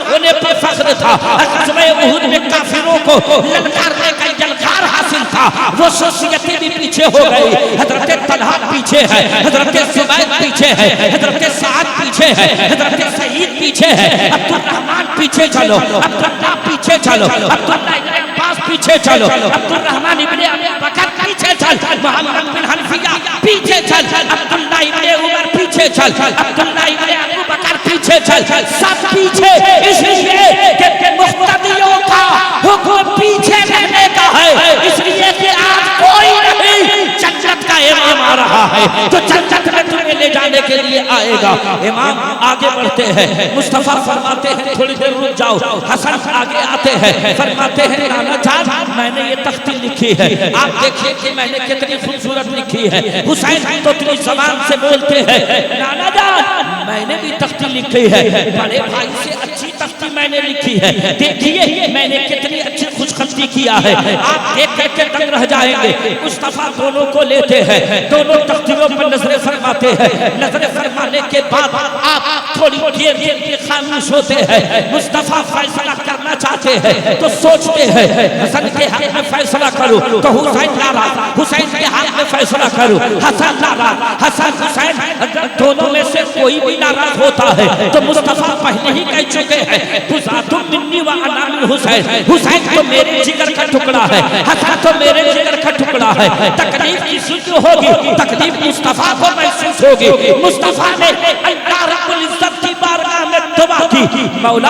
होने पर फख्र था, ग़ज़वा उहुद में काफिरों को ललकारने का यलकार हासिल था, वो शख्सियतें भी पीछे हो गई। हजरत तलहा पीछे है, हजरत ज़ुबैर पीछे है, हजरत साद पीछे है, हजरत सईद पीछे है, अब्दुल रहमान पीछे चलो, अब्दुल्लाह पीछे चलो, अब्दुल्लाह अब्बास पीछे चलो, अब्दुल रहमान इब्ने अबू बकर पीछे चल, मोहम्मद बिन हनफिया पीछे चल, अब्दुल्ला इब्ने उमर पीछे चल, अब्दुल्ला इब्ने अबू बकर पीछे चल, सब पीछे, इसलिए कि मुख्तदियों का हुक्म पीछे रहने का है, इसलिए कि आज कोई नहीं जन्नत का इमाम आ रहा है जो जन्नत में तुम्हें ले जाने के लिए आएगा। इमाम आगे बढ़ते हैं, मुस्तफा फरमाते हैं थोड़ी देर रुक जाओ, हसन आगे आते हैं, फरमाते हैं नाना जान मैंने ये तख्ती लिखी है, आप देखिए कि मैंने कितनी खूबसूरत लिखी है। हुसैन तो इतनी ज़बान से बोलते हैं नाना जान मैंने भी तख्ती लिखी है, बड़े भाई से अच्छी तख्ती मैंने लिखी है, देखिए मैंने कितनी अच्छी खुशखती किया है, आप देख के दंग रह जाएंगे। मुस्तफा दोनों को लेते हैं, दोनों तख्तियों पर नजरें फरमाते हैं, नजरें फरमाने के बाद आप थोड़ी देर के लिए खामोश होते हैं। मुस्तफा फैसला करना चाहते हैं तो सोचते हैं हसन के हाथ में फैसला करूं तो हुसैन नाराज, हुसैन के हाथ में फैसला करूं हसन नाराज, हसन हुसैन दोनों में से कोई भी नाराज होता है तो मुस्तफा पहले ही कह चुके हैं तुम मिन्नी व अना मिन हुसैन, हुसैन तो मेरे जिगर का टुकड़ा है, हसन तो मेरे जिगर का टुकड़ा है। तकलीफ किसी को होगी, तकलीफ मुस्तफा को महसूस होगी। मुस्तफा ने अल्लाह रब्बुल इज्जत की बारगाह में दुआ की, मौला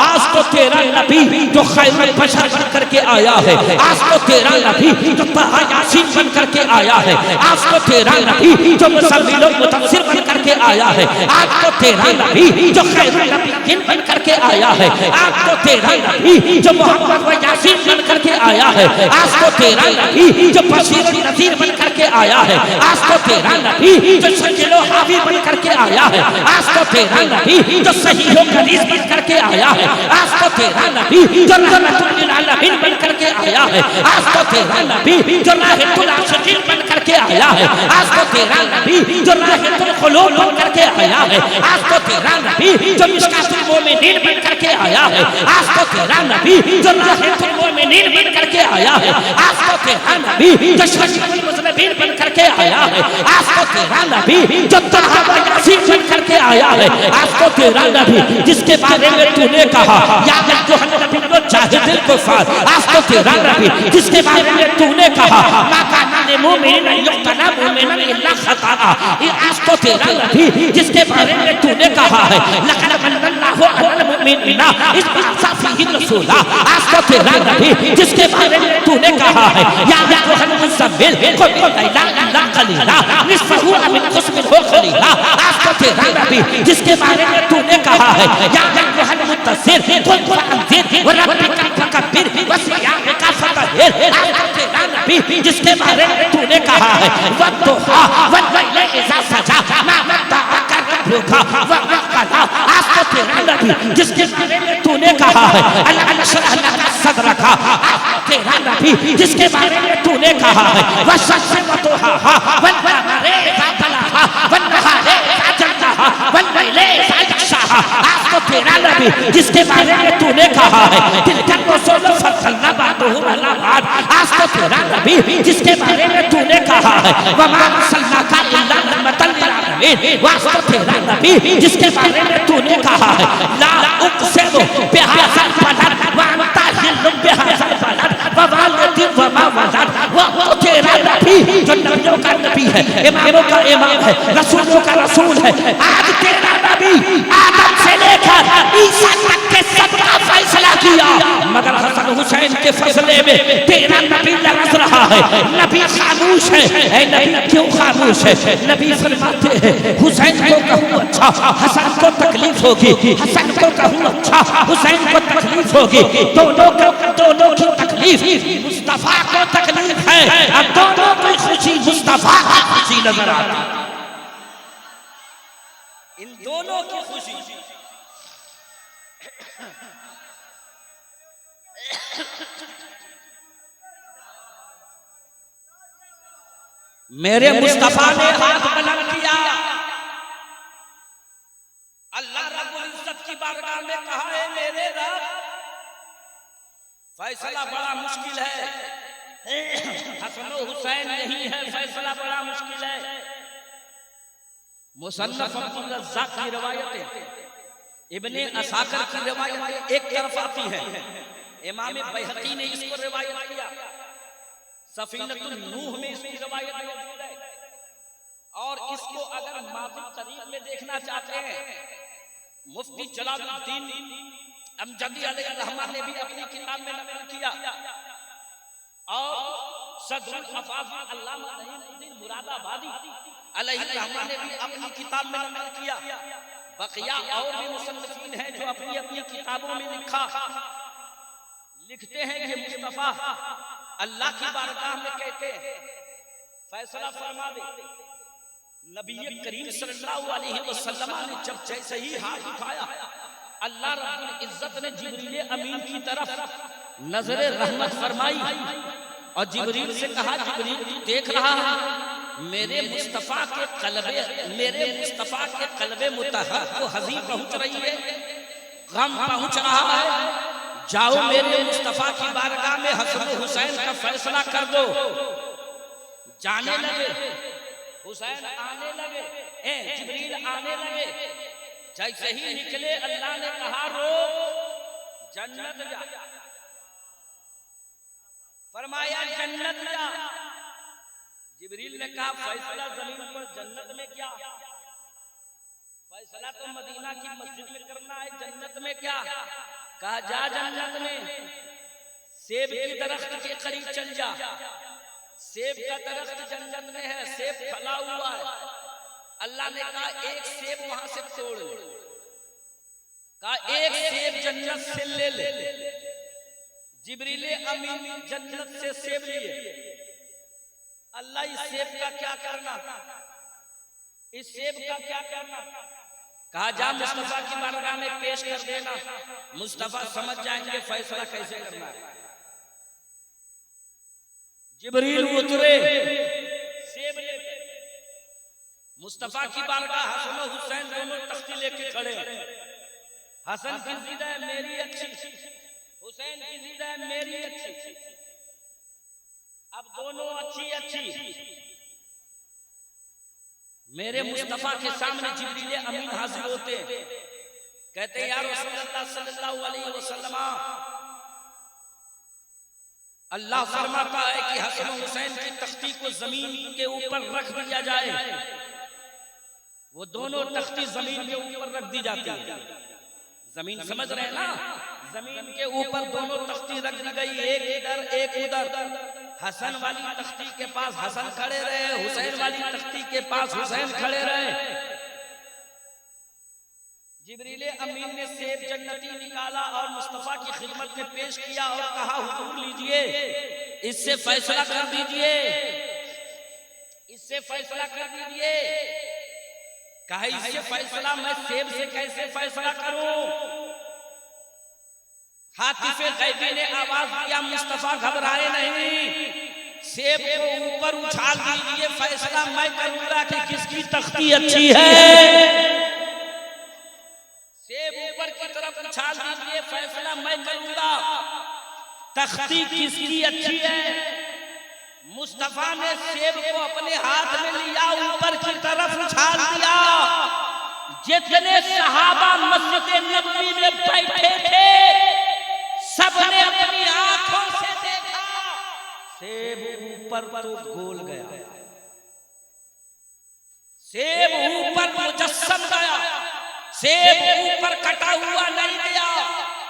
आज तो तेरा नबी जो खैरुल बशर बन करके आया है, आज तो तेरा नबी जो तहा यासीन बन करके आया है, आज तो तेरा नबी जो मुसम्मिल मुतफसिर बन करके आया है, आज तो तेरा नबी जो खैरुल नबीय्यीन बन करके आया है, आज तो तेरा नबी जो मोहम्मद व यासीन बन करके आया है, आज तो तेरा नबी जो बशीर नज़ीर बन करके आया है, आज तो तेरा नबी जो शकील हावी बन करके आया है, आज तो तेरा नबी जो सहीह हदीस बन करके आया है, आज तो तेरा नबी जो रहमतुल लिल आलमीन बन करके आया है, आज तो तेरा नबी जो राहतुल आशिकीन बन करके आया है, आज तो तेरा नबी जो राहतुल क़ुलूब बन करके आया है, आज तो तेरा नबी जो मिशकातुल मोमिनीन बन करके आया है, आज तो तेरा नबी जो राहतुल मोमिनीन बन करके आया है, आज तो तेरा नबी जो शफीउल मुज़निबीन बन करके आया है, आज तो तेरा नबी जो तहा व यासीन बन करके आया है, आज तो तेरा नबी जिसके बारे में तूने कहा या अय्युहन नबिय्यु जाहिदिल कुफ़ार, आज तो तेरा नबी जिसके बारे में तूने कहा मा काना लिल मुमिनिन अन युक़तला मुमिनन इल्ला ख़ताअ, आज तो तेरा नबी जिसके बारे में तूने कहा है लक़द मन्नल्लाहु अलल मुमिनीना इज़ बअसा फ़ीहिम रसूला, आज तो तेरा नबी जिसके बारे में तूने कहा है या अय्युहल मुज़्ज़म्मिल क़ुम लैला इल्ला क़लीला निस्फ़हु अव इंक़ुस मिन्हु क़लीला, आज तो तेरा नबी जिसके बारे में तूने कहा है या अय्युहल मुद्दस्सिर क़ुम फ़अंज़िर व रब्बिका फ़कब्बिर व सियामिका फ़तहिर, आज तो तेरा नबी जिसके बारे में तूने कहा है वद्दुहा वल्लैलि इज़ा सजा मा वद्दअका रब्बुका व मा क़ला, आज तो तेरा नबी जिसके बारे में तूने कहा है अल्लाह नशरह लका सदरका, आज तो तेरा नबी जिसके बारे में तूने कहा है वश्शम्सि व दुहाहा वल क़मरि इज़ा तलाहा वन नहारि इज़ा जल्लाहा वल लैलि इज़ा यग़शाहा, आज तो तेरा नबी जिसके बारे में तूने कहा है तिलका रसूलु फद्दलना बअदहुम अला बअद, आज तो तेरा नबी जिसके बारे में तूने कहा है वमा अरसलनाका इल्ला रहमतल लिल आलमीन, आज तो तेरा नबी जिसके बारे में तूने कहा है ला उक़सिमु बिहाज़ल बलद व अंता हिल्लुम बिहाज़ल बलद व वालिदिन व मा वलद, वो तेरा नबी जो नबियों का नबी है, इमामों का इमाम है, रसूलों का रसूल है, आज तेरा नबी आदम से लेकर ईसा तक के सबका फैसला किया, मगर हसन हुसैन के फैसले में तेरा नबी लरज़ रहा है, नबी खामोश है। ऐ नबी क्यों खामोश है? नबी फरमाते हैं हुसैन को कहूँ अच्छा हसन को तकलीफ होगी, हसन को कहूँ अच्छा हुसैन को तकलीफ होगी, दोनों की तकलीफ मुस्तफा को तकलीफ है, अब दोनों की खुशी मुस्तफा की खुशी नजर आती, इन दोनों की खुशी। मेरे मुस्तफा ने हाथ बुलंद किया, अल्लाह रब्बुल इज्जत की बारगाह में कहा है मेरे रब फैसला बड़ा मुश्किल है, हसन हुसैन नहीं है, फैसला बड़ा मुश्किल है। मुसन्नफ अब्दुल रज़्ज़ाक़ की रिवायतें, इब्ने असाकिर की रिवायतें एक तरफ आती हैं, इमाम बैहक़ी ने इसको रिवायत किया, सफीनतुन नूह में इसकी रिवायत मौजूद है। और इसको अगर माज़ी करीब में देखना चाहते हैं, मुफ्ती जलालुद्दीन अमजदी अलैहि रहमा ने भी अपनी किताब में नकल किया, और सदरुल अफाज़ अल्लामा नईमुद्दीन मुरादाबादी अलैहि रहमा ने भी अपनी किताब में नकल किया। बकिया और भी मुसन्निफीन हैं जो अपनी अपनी किताबों में लिखते हैं कि मुस्तफा अल्लाह की बारगाह में कहते हैं, फैसला फरमा दे। नबी करीम सल्लल्लाहु अलैहि वसल्लम ने जब जैसे ही हाथ उठाया, अल्लाह रब्बुल इज्जत ने जिब्रील अमीन की तरफ नजर रहमत फरमाई और जिब्रील से कहा, जिब्रील तू देख रहा है मेरे मुस्तफा के कल्बे मुतहर को हज़ी पहुंच रही है, गम पहुंच रहा है। जाओ मेरे मुस्तफा की बारगाह में हसन हुसैन का फैसला कर दो। जाने लगे, हुसैन आने लगे, जिब्रील आने लगे। जैसे ही निकले अल्लाह ने कहा रोक, जन्नत जा। फरमाया जन्नत जा। जिब्रील ने कहा फैसला जमीन पर, जन्नत में क्या? फैसला तो मदीना की मस्जिद में करना है, जन्नत में क्या? कहा जा जन्नत में, सेब की दरख्त के करीब चल जा। सेब का दरख्त जन्नत में है, सेब फला हुआ है। अल्लाह ने कहा एक सेब वहां से तोड़ ले, कहा एक सेब जन्नत से ले ले। जिब्रील अमीन जन्नत से सेब लिए। अल्लाह इस सेब का क्या करना, इस सेब का क्या करना? कहा जा मुस्तफा की बारगाह में पेश कर देना, मुस्तफा समझ जाएंगे फैसला कैसे करना है। जिब्रील उतरे सेब लेकर, मुस्तफा की बारगाह हसन और हुसैन दोनों तख्ती लेके खड़े। हसन की जिद है मेरी अच्छी, हुसैन की जिद है मेरी अच्छी। अब दोनों अच्छी अच्छी। मेरे मुस्तफा के सामने जिब्रील अमीन हाजिर होते, कहते हैं या रसूलल्लाह सल्लल्लाहु अलैहि वसल्लम, अल्लाह फरमाता है कि हसन हुसैन की तख्ती को जमीन के ऊपर रख दिया जाए। वो दोनों तख्ती जमीन के ऊपर रख दी जाती है। जमीन समझ रहे हैं ना, जमीन के ऊपर दोनों तख्ती रख दी गई, एक इधर एक उधर। हसन वाली तख्ती के पास हसन खड़े रहे, हुसैन वाली तख्ती के पास हुसैन खड़े रहे। जिब्रील अमीन ने सेब जन्नती निकाला और मुस्तफा की खिदमत में पेश किया और कहा हुजूर लीजिए, इससे फैसला कर दीजिए, इससे फैसला कर दीजिए। कहा इससे फैसला मैं सेब से कैसे फैसला करूं? हातिफे गैबी ने आवाज दिया, मुस्तफा घबराए नहीं, सेब को ऊपर उछाल दीजिए, फैसला मैं करूंगा कि किसकी तख्ती अच्छी है। सेब ऊपर की तरफ उछाल दीजिए, फैसला मैं करूंगा तख्ती किसकी अच्छी है। मुस्तफा ने सेब को अपने हाथ में लिया, ऊपर की तरफ उछाल दिया। जितने सहाबा मस्जिद नबवी में बैठे थे सबने अपनी आंखों से देखा, सेब ऊपर तो गोल गया, सेब ऊपर मुजस्सम गया, सेब ऊपर कटा हुआ नहीं गया,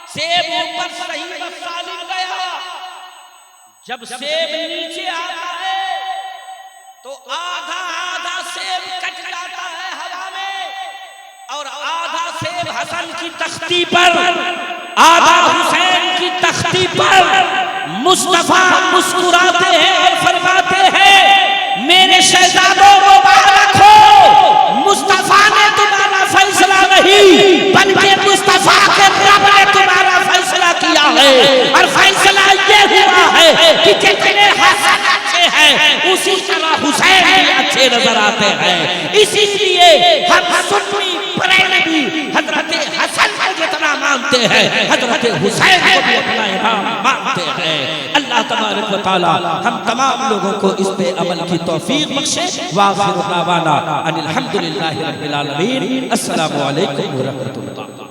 सेब ऊपर सही व सालिम गया। जब सेब नीचे आता है तो आधा आधा सेब कट जाता है हवा में, और आधा सेब हसन की तख्ती पर, आधा हुसैन की तख्ती पर। मुस्तफा मुस्कुराते हैं और फरमाते हैं मेरे शहजादों मुबारक हो, मुस्तफा ने तुम्हारा फैसला नहीं बल्कि मुस्तफा के रब ने तुम्हारा फैसला किया है। और फैसला ये हुआ है कि जितने हसन अच्छे हैं उसी तरह हुसैन भी अच्छे नजर आते हैं। इसीलिए हम सुन्नी बरेलवी हजरत हसन को जितना मानते हैं हजरत हुसैन को भी अपना इमाम मानते हैं। अल्लाह तबारक व तआला हम तमाम लोगों को इस पे अमल की तौफीक बख्शे। वाखिर दावाना अनिल हम्दुलिल्लाहि रब्बिल आलमीन। अस्सलामु अलैकुम व रहमतुल्लाह।